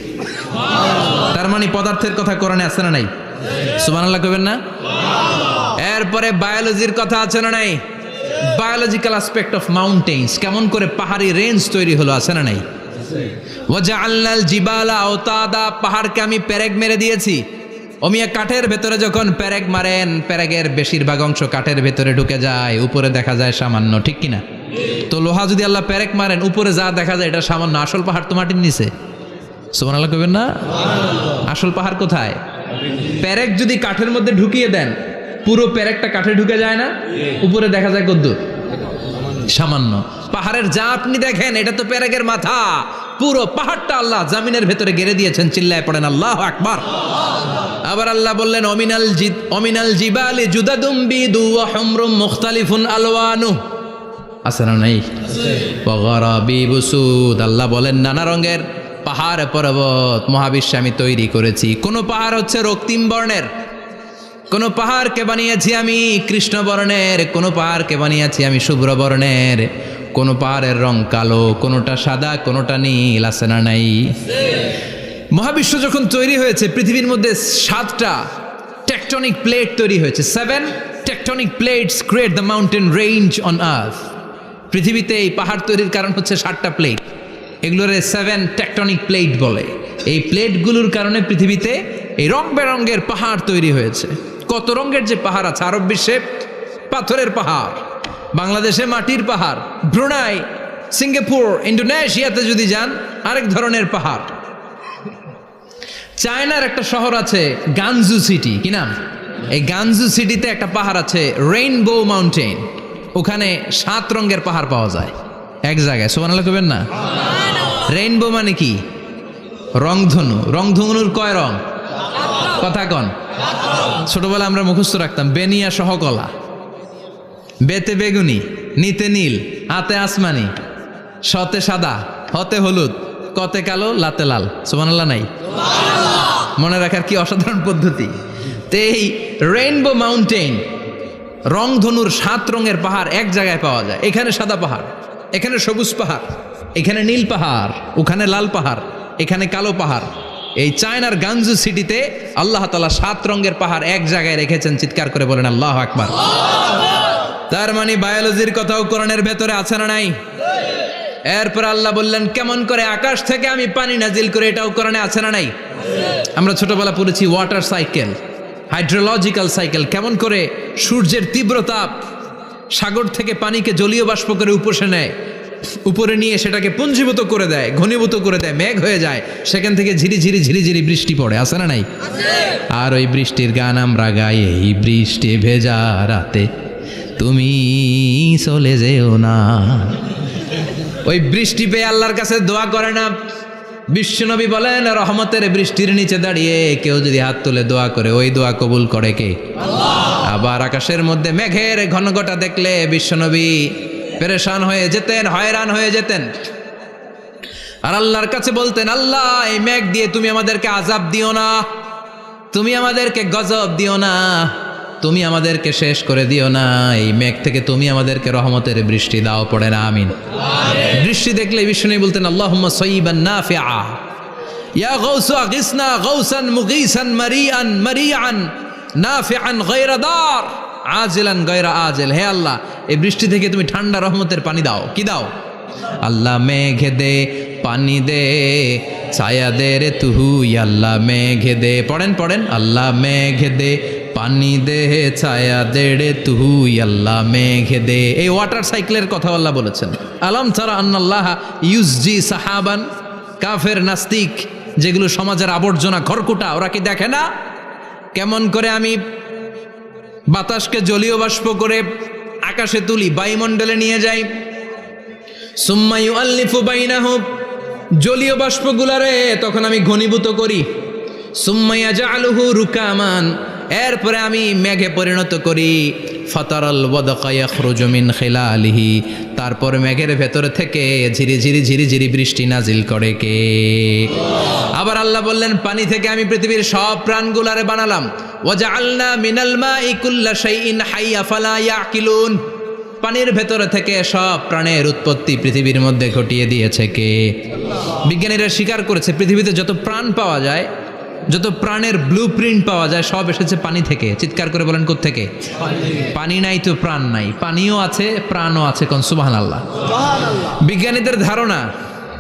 তার মানে পদার্থের কথা কোরআনে আছে না নাই? সুবহানাল্লাহ কইবেন না? এরপরে বায়োলজির কথা আছে না নাই? বায়োলজিক্যাল অ্যাসপেক্ট অফ মাউন্টেন্স, কেমন করে পাহাড়ি রেঞ্জ তৈরি হলো, আছে না নাই? ওয়াজআলনাল জিবালা আওতাদা, পাহাড়কে আমি পেরেক মেরে দিয়েছি। ওমিয়া কাঠের ভেতরে যখন পেরেক মারেন, পেরেকের বেশিরভাগ অংশ কাঠের ভেতরে ঢুকে যায়, উপরে দেখা যায় সামান্য, ঠিক কিনা? তো লোহা যদি আল্লাহ পেরেক মারেন, উপরে যা দেখা যায় এটা সামান্য, আসল পাহাড় তো মাটির নিচে। সুবহানাল্লাহ কইবেন না? আসল পাহাড় কোথায়? পেরেক যদি কাঠের মধ্যে ঢুকিয়ে দেন, পুরো পেরেকটা কাঠে ঢুকে যায় না, উপরে দেখা যায় কদ্দূর? সামান্য। পাহাড়ের যা আপনি দেখেন, এটা তো পেরেকের মাথা। পুরো পাহাড়টা আল্লাহ জামিনের ভেতরে গেড়ে দিয়েছেন। চিল্লায় পড়েন আল্লাহু আকবার। আবার আল্লাহ বললেন, অমিনাল জিবালি জুদাদুম বিদু ওয়া হুমরুম মুখতালিফুন আলওয়ানু, আছে না নাই? ওয়া গারাবিবু সুদ, আল্লাহ বলেন নানা রঙের পাহাড় পর্বত মহাবিশ্বে আমি তৈরি করেছি। কোন পাহাড় হচ্ছে রক্তিম বর্ণের, কোন পাহাড়কে বানিয়েছি আমি কৃষ্ণ বর্ণের, কোন পাহাড়কে বানিয়েছি আমি শুভ্র বর্ণের, কোন পাহাড়ের রং কালো, কোনটা সাদা, কোনটা নীল, আছে না নাই? মহাবিশ্ব যখন তৈরি হয়েছে, পৃথিবীর মধ্যে 7টা টেকটনিক প্লেট তৈরি হয়েছে। 7 tectonic plates create the mountain range on earth. পৃথিবীতে এই পাহাড় তৈরির কারণ হচ্ছে 7টা প্লেট। এগুলোরে 7 টেকটনিক প্লেট বলে। এই প্লেটগুলোর কারণে পৃথিবীতে এই রং বেরঙের পাহাড় তৈরি হয়েছে। কত রঙের যে পাহাড় আছে। আরব বিশ্বে পাথরের পাহাড়, বাংলাদেশে মাটির পাহাড়, ব্রুনাই, সিঙ্গাপুর, ইন্দোনেশিয়াতে যদি যান আরেক ধরনের পাহাড়। চায়নার একটা শহর আছে গানজু সিটি, কি নাম? এই গানজু সিটিতে একটা পাহাড় আছে রেইনবো মাউন্টেন। ওখানে 7 রঙের পাহাড় পাওয়া যায় এক জায়গায়। সুবহানাল্লাহ কইবেন না? রেইনবো মানে কি? রংধনু। রংধনুর কয় রং? কথা কন। ছোটবেলা আমরা মুখস্থ রাখতাম, বেনিয়া সহকলা, বেতে বেগুনি, নিতে নীল, হাতে আসমানি, শতে সাদা, হতে হলুদ, কতে কালো, লাতে লাল। সুবহানাল্লাহ নাই? মনে রাখার কি অসাধারণ পদ্ধতি। তো এই রেইনবো মাউন্টেন, রংধনুর 7 রঙের পাহাড় এক জায়গায় পাওয়া যায়। এখানে সাদা পাহাড়, এখানে সবুজ পাহাড়, এখানে নীল পাহাড়, ওখানে লাল পাহাড়, এখানে কালো পাহাড়। এই চায়নার গানজু সিটিতে আল্লাহ তাআলা 7 রঙের পাহাড় এক জায়গায় রেখেছেন। চিৎকার করে বলেন আল্লাহু আকবার। তার মানে বায়োলজির কথাও কোরআনের ভেতরে আছে না নাই? এরপর আল্লাহ বললেন, কেমন করে আকাশ থেকে আমি পানি নাজিল করে, এটাও কোরআনে আছে না নাই? আমরা ছোটবেলা পড়েছি ওয়াটার সাইকেল, হাইড্রোলজিক্যাল সাইকেল। কেমন করে সূর্যের তীব্র তাপ সাগর থেকে পানিকে জলীয় বাষ্প করে উপসে নেয়, উপরে নিয়ে সেটাকে পুঞ্জীভূত করে দেয়, ঘনীভূত করে দেয়, মেঘ হয়ে যায়, সেখান থেকে ঝিরিঝিরি ঝিরিঝিরি বৃষ্টি পড়ে, আছে না নাই? আর ওই বৃষ্টির গান আমরা গাই, এই বৃষ্টি ভেজা রাতে তুমি চলে যেও না। ওই বৃষ্টি পেয়ে আল্লাহর কাছে দোয়া করে না, বিশ্বনবী বলেন রহমতের বৃষ্টির নিচে দাঁড়িয়ে কেউ যদি হাত তুলে দোয়া করে ওই দোয়া কবুল করে কে? আল্লাহ। আবার আকাশের মধ্যে মেঘের ঘনঘটা দেখলে বিশ্বনবী পেরেশান হয়ে যেতেন, হয়রান হয়ে যেতেন, আর আল্লাহর কাছে বলতেন, আল্লাহ এই মেঘ দিয়ে তুমি আমাদেরকে আযাব দিও না, তুমি আমাদেরকে গজব দিও না, তুমি আমাদেরকে শেষ করে দিও না, এই মেঘ থেকে তুমি আমাদেরকে রহমতের বৃষ্টি দাও। পড়ে না আমিন। বৃষ্টি দেখলে বিষ্ণু বলতেন, আল্লাহুম্মা সাইয়্যিবান নাফিআ ইয়া গাউসু আগিসনা গাউসান মুগীসান মারিআন মারিআন নাফিআন গায়রা দার আজিলান গায়রা আজিল। হে আল্লাহ, এই বৃষ্টি থেকে তুমি ঠান্ডা রহমতের পানি দাও। কি দাও? আল্লাহ মেঘে দে পানি দে, ছায়া দে রে তুহু, আল্লাহ মেঘে দে। পড়েন পড়েন, আল্লাহ মেঘে দে পানি দে, ছায়া দে রে তুহু, আল্লাহ মেঘে দে। এই ওয়াটার সাইকেলের কথা আল্লাহ বলেছেন। আলম তারা আন্নাল্লাহ ইউসজি সাহাবান। কাফের নাস্তিক যেগুলো সমাজের আবর্জনা খড়কুটা, ওরা কি দেখে না কেমন করে আমি বাতাসকে জলীয় বাষ্প করে আকাশে তুলি, বায়ুমণ্ডলে নিয়ে যাই, সুম্মা ইউআল্লিফু বাইনাহুম, জলীয় বাষ্পগুলারে তখন আমি ঘনীভূত করি, সুম্মা ইয়াজআলুহু রুকামান, এরপরে আমি মেঘে পরিণত করি, ফাতারাল ওয়াদকা ইয়াখরুজু মিন খিলালিহি, তারপর মেঘের ভেতর থেকে ঝিরিঝিরি ঝিরিঝিরি বৃষ্টি নাজিল করে কে? আবার আল্লাহ বললেন, পানি থেকে আমি পৃথিবীর সব প্রাণগুলারে বানালাম, ওয়াজআলনা মিনাল মাই কুল্লা শাইইন হাইয়া ফালা ইয়াকিলুন, পানির ভেতরে থেকে সব প্রাণের উৎপত্তি পৃথিবীর মধ্যে ঘটিয়ে দিয়েছে কে? বিজ্ঞানীরা স্বীকার করেছে পৃথিবীতে যত প্রাণ পাওয়া যায়, যত প্রাণের ব্লুপ্রিন্ট পাওয়া যায়, সব এসেছে পানি থেকে। চিৎকার করে বলেন, কোত্থেকে? পানি নাই তো প্রাণ নাই, পানিও আছে প্রাণও আছে। কোন সুবহানাল্লাহ। বিজ্ঞানীদের ধারণা,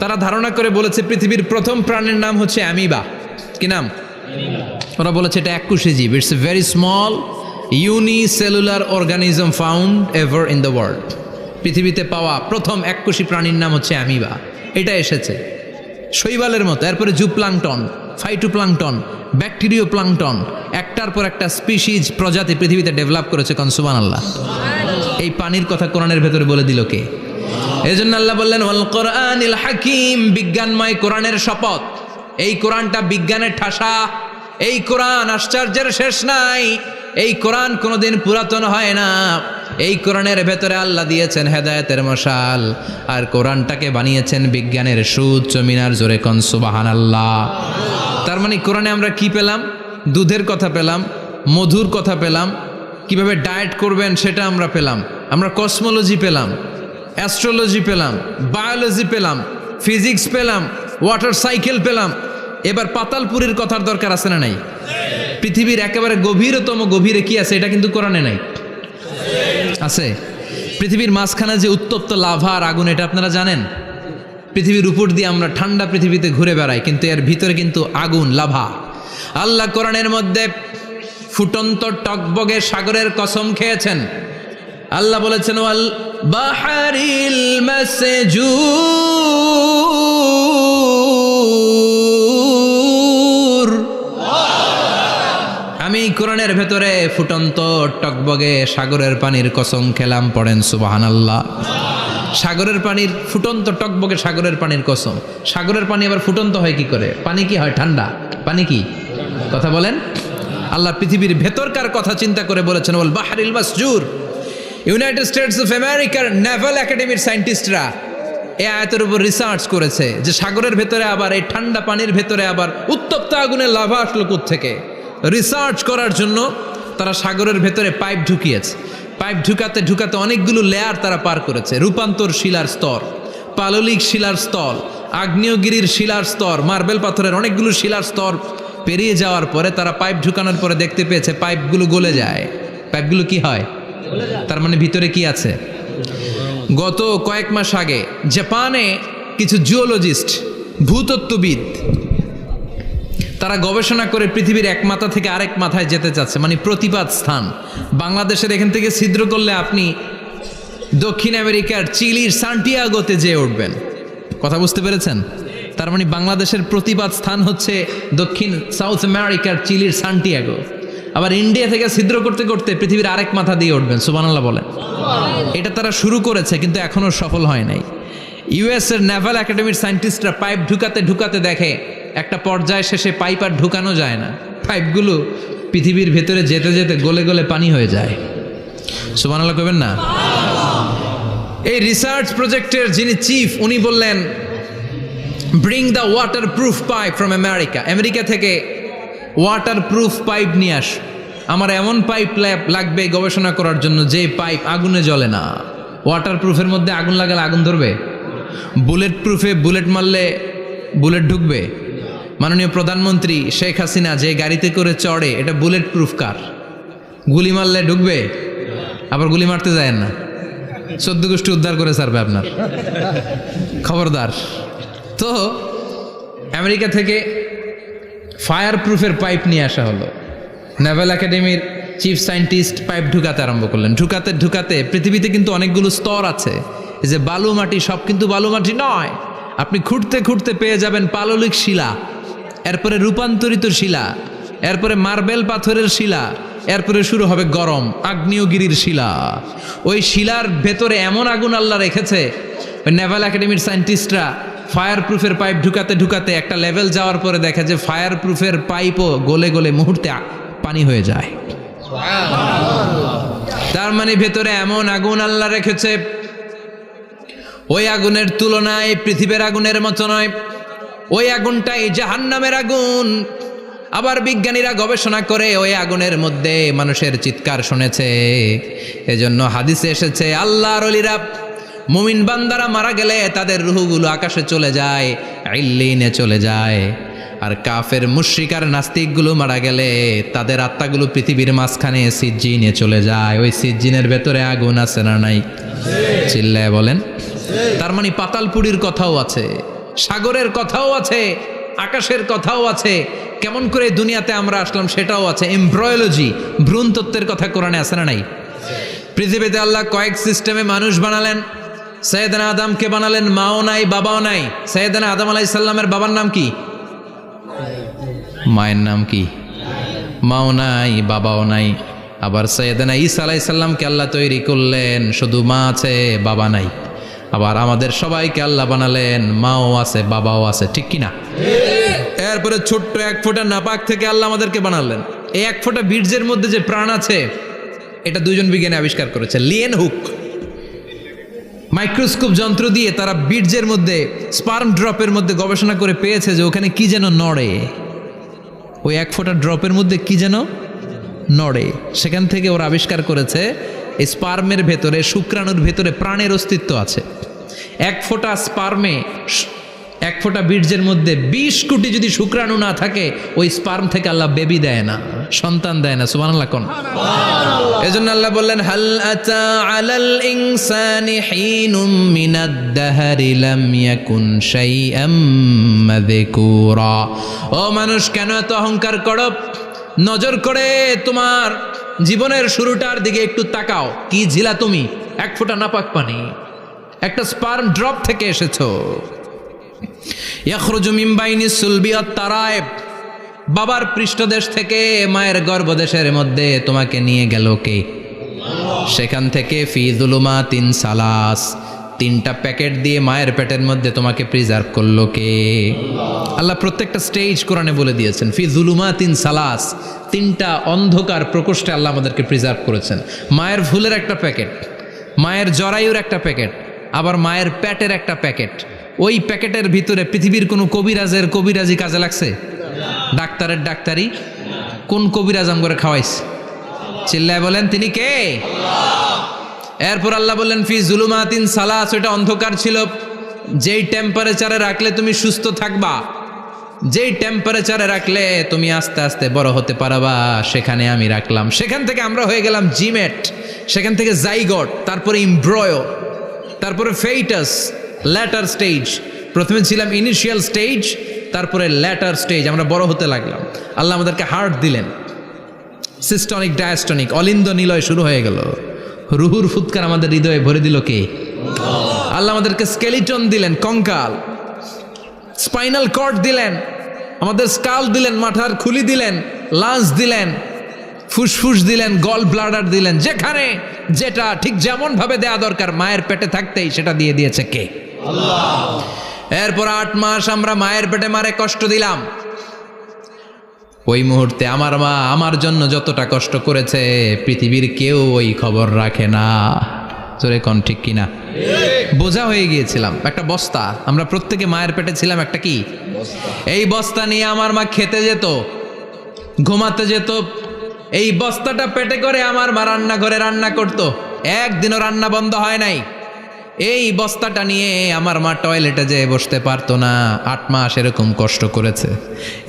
তারা ধারণা করে বলেছে পৃথিবীর প্রথম প্রাণের নাম হচ্ছে অ্যামিবা। কি নাম? ওরা বলেছে এটা এককোষী জীব, it's a very small unicellular organism found ever in the world. পৃথিবীতে পাওয়া প্রথম এককোষী প্রাণীর নাম হচ্ছে অ্যামিবা। এটা এসেছে শৈবালের মতো, এরপরে জুপ্লাংটন, ফাইটোপ্লাংটন, ব্যাকটেরিও প্লাংটন, একটার পর একটা স্পিসিজ প্রজাতি পৃথিবীতে ডেভেলপ করেছে। কোন সুবহানাল্লাহ। এই পানির কথা কোরআনের ভেতরে বলে দিল কে? এই জন্য আল্লাহ বললেন, ওয়াল কোরআনিল হাকিম, বিজ্ঞানময় কোরআনের শপথ। এই কোরআনটা বিজ্ঞানের ঠাসা, এই কোরআন আশ্চর্যের শেষ নাই, এই কোরআন কোনোদিন পুরাতন হয় না। এই কোরআনের ভেতরে আল্লাহ দিয়েছেন হেদায়েতের মশাল, আর কোরআনটাকে বানিয়েছেন বিজ্ঞানের সুউচ্চ মিনার। জোরে কোন সুবহানাল্লাহ। তার মানে কোরআনে আমরা কি পেলাম? দুধের কথা পেলাম, মধুর কথা পেলাম, কিভাবে ডায়েট করবেন সেটা আমরা পেলাম, আমরা কসমোলজি পেলাম, অ্যাস্ট্রোলজি পেলাম, বায়োলজি পেলাম, ফিজিক্স পেলাম, ওয়াটার সাইকেল পেলাম। এবার পাতালপুরীর কথার দরকার আছে না নাই? পৃথিবীর একেবারে গভীরতম গভীরে কি আছে এটা কিন্তু কোরআনে নাই, আছে। পৃথিবীর মাঝখানে যে উত্তপ্ত লাভা আর আগুন, এটা আপনারা জানেন? পৃথিবীর উপর দিয়ে আমরা ঠান্ডা পৃথিবীতে ঘুরে বেড়াই, কিন্তু এর ভিতরে কিন্তু আগুন, লাভা। আল্লাহ কোরআনের মধ্যে ফুটন্ত টকবগে সাগরের কসম খেয়েছেন। আল্লাহ বলেছেন, ওয়াল বাহরিল মাসজুর, আমি কোরআনের ভেতরে ফুটন্ত টকবগে সাগরের পানির কসম খেলাম। পড়েন সুবহানাল্লাহ। সাগরের পানির ফুটন্ত টকবগে সাগরের পানির কসম। সাগরের পানি আবার ফুটন্ত হয় কি করে? পানি কি হয়? ঠান্ডা। পানি কি? কথা বলেন। আল্লাহ পৃথিবীর ভেতরকার কথা চিন্তা করে বলেছেন, ওয়াল বাহরিল মাসজুর। ইউনাইটেড স্টেটস অফ আমেরিকার নেভাল একাডেমির সায়েন্টিস্টরা এই আয়াতের উপর রিসার্চ করেছে যে সাগরের ভেতরে আবার এই ঠান্ডা পানির ভেতরে আবার উত্তপ্ত আগুনের লাভা আসলো কোত্থেকে। রিসার্চ করার জন্য তারা সাগরের ভেতরে পাইপ ঢুকিয়েছে। পাইপ ঢুকাতে ঢুকাতে অনেকগুলো লেয়ার তারা পার করেছে। রূপান্তর শিলার স্তর, পাললিক শিলার স্তর, আগ্নেয়গিরির শিলার স্তর, মার্বেল পাথরের অনেকগুলো শিলার স্তর পেরিয়ে যাওয়ার পরে তারা পাইপ ঢুকানোর পরে দেখতে পেয়েছে পাইপগুলো গলে যায়। পাইপগুলো কি হয়? তার মানে ভিতরে কি আছে? গত কয়েক মাস আগে জাপানে কিছু জিওলজিস্ট, ভূতত্ত্ববিদ, তারা গবেষণা করে পৃথিবীর এক মাথা থেকে আরেক মাথায় যেতে চাচ্ছে, মানে প্রতিপাদ স্থান। বাংলাদেশের এখান থেকে ছিদ্র করলে আপনি দক্ষিণ আমেরিকার চিলির সান্টিয়াগোতে যেয়ে উঠবেন। কথা বুঝতে পেরেছেন? তার মানে বাংলাদেশের প্রতিপাদ স্থান হচ্ছে দক্ষিণ সাউথ আমেরিকার চিলির সান্টিয়াগো। আবার ইন্ডিয়া থেকে ছিদ্র করতে করতে পৃথিবীর আরেক মাথা দিয়ে উঠবেন। সুবহানাল্লাহ বলেন। এটা তারা শুরু করেছে কিন্তু এখনো সফল হয় নাই। ইউএস এর নেভাল একাডেমির সায়েন্টিস্টরা পাইপ ঢুকাতে ঢুকাতে দেখে একটা পর্যায় শেষে পাইপ আর ঢুকানো যায় না, পাইপগুলো পৃথিবীর ভেতরে যেতে যেতে গলে গলে পানি হয়ে যায়। সুবহানাল্লাহ কইবেন না? এই রিসার্চ প্রজেক্টের যিনি চিফ উনি বললেন, bring the water proof pipe from America, America থেকে ওয়াটার প্রুফ পাইপ নিয়ে আস, আমার এমন পাইপ লাগবে গবেষণা করার জন্য যে পাইপ আগুনে জ্বলে না। ওয়াটার প্রুফের মধ্যে আগুন লাগালে আগুন ধরবে? বুলেট প্রুফে বুলেট মারলে বুলেট ঢুকবে? মাননীয় প্রধানমন্ত্রী শেখ হাসিনা যে গাড়িতে করে চড়ে এটা বুলেট প্রুফ কার? গুলি মারলে ঢুকবে? আবার গুলি মারতে যায় না, 14 গোষ্ঠী উদ্ধার করে ছাড়বে আপনার, খবরদার। তো আমেরিকা থেকে ফায়ার প্রুফের পাইপ নিয়ে আসা হলো। নেভাল একাডেমির চিফ সায়েন্টিস্ট পাইপ ঢুকাতে আরম্ভ করলেন। ঢুকাতে ঢুকাতে পৃথিবীতে কিন্তু অনেকগুলো স্তর আছে, এই যে বালু মাটি সব কিন্তু বালু মাটি নয়, আপনি খুঁড়তে খুঁড়তে পেয়ে যাবেন পাললিক শিলা, এরপরে রূপান্তরিত শিলা, এরপরে মার্বেল পাথরের শিলা, এরপরে শুরু হবে গরম আগ্নেয়গিরির শিলা। ওই শিলার ভেতরে এমন আগুন আল্লাহ রেখেছে, ওই নেভাল একাডেমির সায়েন্টিস্টরা ফায়ার প্রুফের পাইপ ঢুকাতে ঢুকাতে একটা লেভেল যাওয়ার পরে দেখে যে ফায়ার প্রুফের পাইপও গলে গলে মুহূর্তে পানি হয়ে যায়। তার মানে ভেতরে এমন আগুন আল্লাহ রেখেছে, ওই আগুনের তুলনায় পৃথিবীর আগুনের মতো নয়, ওই আগুনটাই জাহান্নামের আগুন। আবার বিজ্ঞানীরা গবেষণা করে ওই আগুনের মধ্যে মানুষের চিৎকার শুনেছে। এজন্য হাদিসে এসেছে আল্লাহর ওলিরা মুমিন বান্দারা মারা গেলে তাদের রূহগুলো আকাশে চলে যায়, ইল্লিনে চলে যায়। আর কাফের মুশরিক আর নাস্তিকগুলো মারা গেলে তাদের আত্মাগুলো পৃথিবীর মাঝখানে সিজ্জিনে চলে যায়। ওই সিজ্জিনের ভেতরে আগুন আছে না নাই? চিল্লায় বলেন। তার মানে পাতালপুরীর কথাও আছে, সাগরের কথাও আছে, আকাশের কথাও আছে। কেমন করে দুনিয়াতে আমরা আসলাম সেটাও আছে। এমব্রয়োলজি, ভ্রূণ তত্ত্বের কথা কোরআনে আছে না নাই? পৃথিবীতে আল্লাহ কয়েক সিস্টেমে মানুষ বানালেন। সৈয়দনা আদমকে বানালেন, মাও নাই বাবাও নাই। সৈয়দনা আদম আলাইহিস সালামের বাবার নাম কি? মায়ের নাম কি? মাও নাই বাবাও নাই। আবার সৈয়দনা ঈসা আলাইহিস সালামকে আল্লাহ তৈরি করলেন, শুধু মা আছে বাবা নাই। আবার আমাদের সবাইকে আল্লাহ বানালেন, মাও আছে বাবাও আছে, ঠিক কিনা? এরপরে ছোট্ট 1 ফোঁটা নাপাক থেকে আল্লাহ আমাদেরকে বানালেন। এই 1 ফোঁটা বীর্যের মধ্যে যে প্রাণ আছে এটা 2 জন বিজ্ঞানী আবিষ্কার করেছে। লিয়েন হুক মাইক্রোস্কোপ যন্ত্র দিয়ে তারা বীর্যের মধ্যে স্পার্ম ড্রপের মধ্যে গবেষণা করে পেয়েছে যে ওখানে কি যেন নড়ে, ওই 1 ফোঁটা ড্রপের মধ্যে কি যেন নড়ে। সেখান থেকে ওরা আবিষ্কার করেছে এই স্পার্মের ভেতরে, শুক্রাণুর ভেতরে প্রাণের অস্তিত্ব আছে। 1 ফোঁটা স্পার্মে, 1 ফোঁটা বীর্যের মধ্যে 20 কোটি যদি শুক্রাণু না থাকে ওই স্পার্ম থেকে আল্লাহ বেবি দেয় না, সন্তান দেয় না। সুবহানাল্লাহ কোন? এজন্য আল্লাহ বললেন হাল আতা আলাল ইনসানি হিনুম মিনাদ দাহরি লাম ইয়াকুন শাইআম মাযকুরা। ও মানুষ, কেন এত অহংকার করো? নজর করে তোমার জীবনের শুরুটার দিকে একটু তাকাও। কি ঝিলা তুমি? 1 ফোঁটা নাপাক পানি, একটা স্পার্ম ড্রপ থেকে এসেছো। ইয়াখরুজু মিন বাইনিস সুলবি ওয়াত তারায়েব, বাবার পৃষ্ঠদেশ থেকে মায়ের গর্ভদেশের মধ্যে তোমাকে নিয়ে গেল কে? সেখান থেকে ফি যুলুমাতিন সালাস, 3টা প্যাকেট দিয়ে মায়ের পেটের মধ্যে তোমাকে প্রিজার্ভ করলো কে? আল্লাহ প্রত্যেকটা স্টেজ কোরআনে বলে দিয়েছেন। ফি যুলুমাতিন সালাস, 3টা অন্ধকার প্রকোষ্ঠে আল্লাহ আমাদেরকে প্রিজার্ভ করেছেন। মায়ের ভুলের একটা প্যাকেট, মায়ের জরায়ুর একটা প্যাকেট, আবার মায়ের পেটের একটা প্যাকেট। ওই প্যাকেটের ভিতরে পৃথিবীর কোনো কবিরাজের কবিরাজি কাজে লাগছে? ডাক্তারের ডাক্তারি? কোন কবিরাজ আম করে খাওয়াইছে? চিল্লায় বলেন তিনি কে? এরপর আল্লাহ বললেন ফি যুলুমাতিন সালাস, ওইটা অন্ধকার ছিল। যেই টেম্পারেচারে রাখলে তুমি সুস্থ থাকবা, যেই টেম্পারেচারে রাখলে তুমি আস্তে আস্তে বড় হতে পারবা, সেখানে আমি রাখলাম। সেখান থেকে আমরা হয়ে গেলাম জিমেট, সেখান থেকে জাইগট, তারপরে এমব্রয়ো, তারপরে ফেইটাস, ল্যাটার স্টেজ। প্রথমে ছিলাম ইনিশিয়াল স্টেজ, তারপরে ল্যাটার স্টেজ, আমরা বড় হতে লাগলাম। আল্লাহ আমাদেরকে হার্ট দিলেন, সিস্টনিক ডায়াস্টনিক, অলিন্দ নিলয় শুরু হয়ে গেল। রুহুর ফুৎকার আমাদের হৃদয়ে ভরে দিল কে? আল্লাহ আমাদেরকে স্কেলিটন দিলেন, কঙ্কাল, স্পাইনাল কর্ড দিলেন, আমাদের স্কাল দিলেন, মাথার খুলি দিলেন, লাঞ্চ দিলেন, ফুসফুস দিলেন, গল ব্লাডার দিলেন। যেখানে যেটা ঠিক যেমন ভাবে দেয়া দরকার মায়ের পেটে থাকতেই সেটা দিয়ে দিয়েছে কে? এরপর 8 মাস আমরা মায়ের পেটে মারে কষ্ট দিলাম। ওই মুহূর্তে আমার মা আমার জন্য যতটা কষ্ট করেছে পৃথিবীর কেউ ওই খবর রাখে না। জোরে কোন ঠিক কিনা? বোঝা হয়ে গিয়েছিলাম, একটা বস্তা। আমরা প্রত্যেকে মায়ের পেটে ছিলাম একটা কি এই বস্তা নিয়ে আমার মা খেতে যেত, ঘুমাতে যেত। এই বস্তাটা পেটে করে আমার মা রান্নাঘরে রান্না করত, একদিনও রান্না বন্ধ হয় নাই। এই বস্তাটা নিয়ে আমার মা টয়লেটে যেয়ে বসতে পারতো না। 8 মাস এরকম কষ্ট করেছে।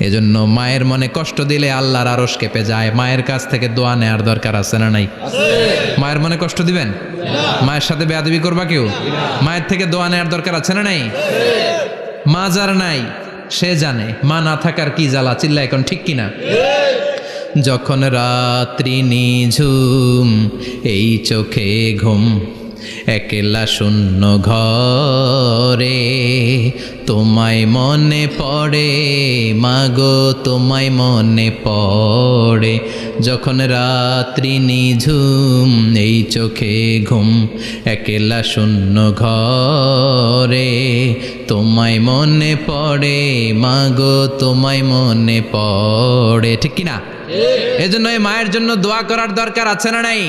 এজন্য মায়ের মনে কষ্ট দিলে আল্লাহর আরশ কেঁপে যায়। মায়ের কাছ থেকে দোয়া নেওয়ার দরকার আছে না নাই? মায়ের মনে কষ্ট দিবেন? মায়ের সাথে বেয়াদবি করবা কেউ? মায়ের থেকে দোয়া নেওয়ার দরকার আছে না নাই? মা যার নাই সে জানে মা না থাকার কি জ্বালা। চিল্লা এখন ঠিক কিনা? যখন রাত্রি নিঝুম এই চোখে ঘুম, একলা শূন্য ঘরে তোমায় মনে পড়ে মাগো, তোমায় মনে পড়ে। যখন রাত্রি নিঝুম এই চোখে ঘুম, একলা শূন্য ঘরে তোমায় মনে পড়ে মাগো, তোমায় মনে পড়ে। ঠিক কিনা? এজন্য এই মায়ের জন্য দোয়া করার দরকার আছে না নাই?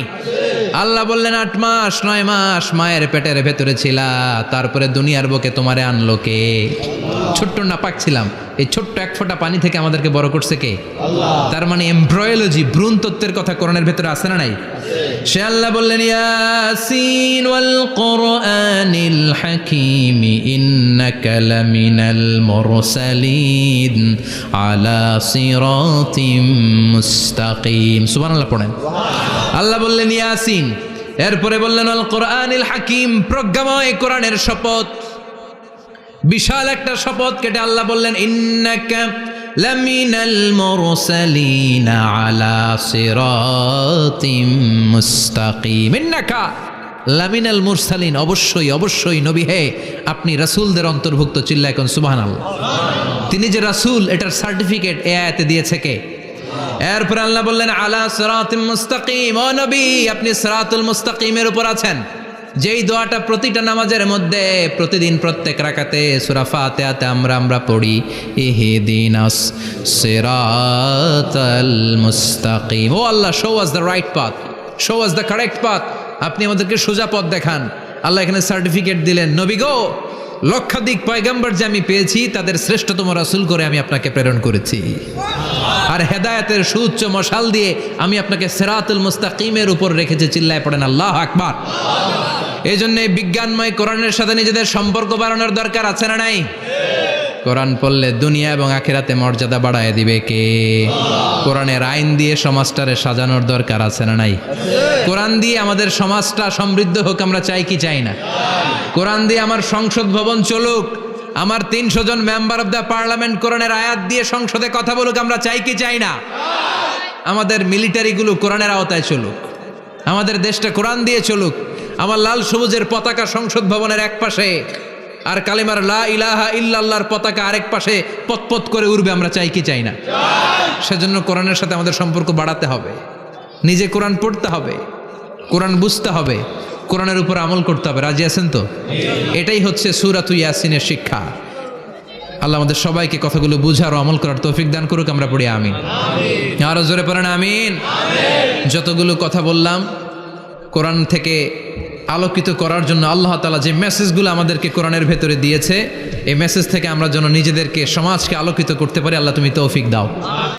আল্লাহ বললেন 8 মাস 9 মাস মায়ের পেটের ভেতরে ছিলা, তারপরে দুনিয়ার বুকে তোমারে আনলো কে? ছোট্ট নাপাক ছিলাম, এই ছোট্ট এক ফোঁটা পানি থেকে আমাদেরকে বড় করছে কে? আল্লাহ। তার মানে এমব্রয়োলজি, ভ্রূণ তত্ত্বের কথা কোরআনের ভেতরে আছে না নাই? সে আল্লাহ বললেন ইয়াসিন ওয়াল কোরআনিল হাকিম ইন্নাকা লামিনাল মুরসালিন আলা সিরাতিম মুস্তাকিম। সুবহানাল্লাহ পড়েন। আল্লাহ বললেন ইয়াসিন, এরপরে বললেন আল কোরআনিল হাকিম, প্রজ্ঞাময় কোরআনের শপথ। বিশাল একটা শপথ কেটে আল্লাহ বললেন ইন্নাকা লামিনাল মুরসালিন আলা সিরাতিম মুস্তাকিম। ইন্নাকা লামিনাল মুরসালিন, অবশ্যই অবশ্যই নবী হে আপনি রাসূলদের অন্তর্ভুক্ত। চিল্লা এখন সুবহানাল্লাহ। তিনি যে রাসূল এটার সার্টিফিকেট এই আয়াতে দিয়েছে কে? এরপর আল্লাহ বললেন আলা সিরাতিম মুস্তাকিম, ও নবী আপনি সিরাতুল মুস্তাকিমের উপর আছেন। যেই দোয়াটা প্রতিটা নামাজের মধ্যে প্রতিদিন প্রত্যেক রাকাতে সূরা ফাতিহাতে আমরা পড়ি, ইহদিনাস সিরাতাল মুস্তাকিম। O Allah, show us the right path, show us the correct path. আপনি আমাদেরকে সোজা পথ দেখান। আল্লাহ এখানে সার্টিফিকেট দিলেন, নবী গো লক্ষাধিক পয়গম্বর যে আমি পেয়েছি তাদের শ্রেষ্ঠতম রাসূল করে আমি আপনাকে প্রেরণ করেছি, আর হেদায়েতের সুউচ্চ মশাল দিয়ে আমি আপনাকে সিরাতুল মুস্তাকিমের উপর রেখেছি। চিল্লায় পড়েন আল্লাহু আকবার। এই জন্য বিজ্ঞানময় কোরআনের সাথে নিজেদের সম্পর্ক বাড়ানোর দরকার আছে না নাই? কোরআন পড়লে দুনিয়া এবং আখিরাতে মর্যাদা বাড়ায় দিবে কে? কোরআনের আইন দিয়ে সমাজটারে সাজানোর দরকার আছে না নাই? কোরআন দিয়ে আমাদের সমাজটা সমৃদ্ধ হোক আমরা চাই কি চাই না? কোরআন দিয়ে আমার সংসদ ভবন চলুক, আমার 300 জন মেম্বার অফ দ্য পার্লামেন্ট কোরআনের আয়াত দিয়ে সংসদে কথা বলুক আমরা চাই কি চাই না? আমাদের মিলিটারিগুলো কোরআনের আওতায় চলুক, আমাদের দেশটা কোরআন দিয়ে চলুক। আমার লাল সবুজের পতাকা সংসদ ভবনের এক পাশে, আর কালিমার লা ইলাহা ইল্লাল্লাহর পতাকা আরেক পাশে পতপত করে উড়বে আমরা চাই কি চাই না? সেজন্য কোরআনের সাথে আমাদের সম্পর্ক বাড়াতে হবে, নিজে কোরআন পড়তে হবে, কোরআন বুঝতে হবে, কোরআনের উপর আমল করতে হবে। রাজি আছেন তো? এটাই হচ্ছে সূরাতুল ইয়াসিনের শিক্ষা। আল্লাহ আমাদের সবাইকে কথাগুলো বুঝার ও আমল করার তৌফিক দান করুক। আমরা পড়ি আমিন। আরো জোরে পড়েন আমিন। যতগুলো কথা বললাম কোরআন থেকে আলোকিত করার জন্য আল্লাহ তাআলা যে মেসেজগুলো আমাদেরকে কোরআনের ভেতরে দিয়েছে, এই মেসেজ থেকে আমরা যেন নিজেদেরকে সমাজকে আলোকিত করতে পারি। আল্লাহ তুমি তৌফিক দাও।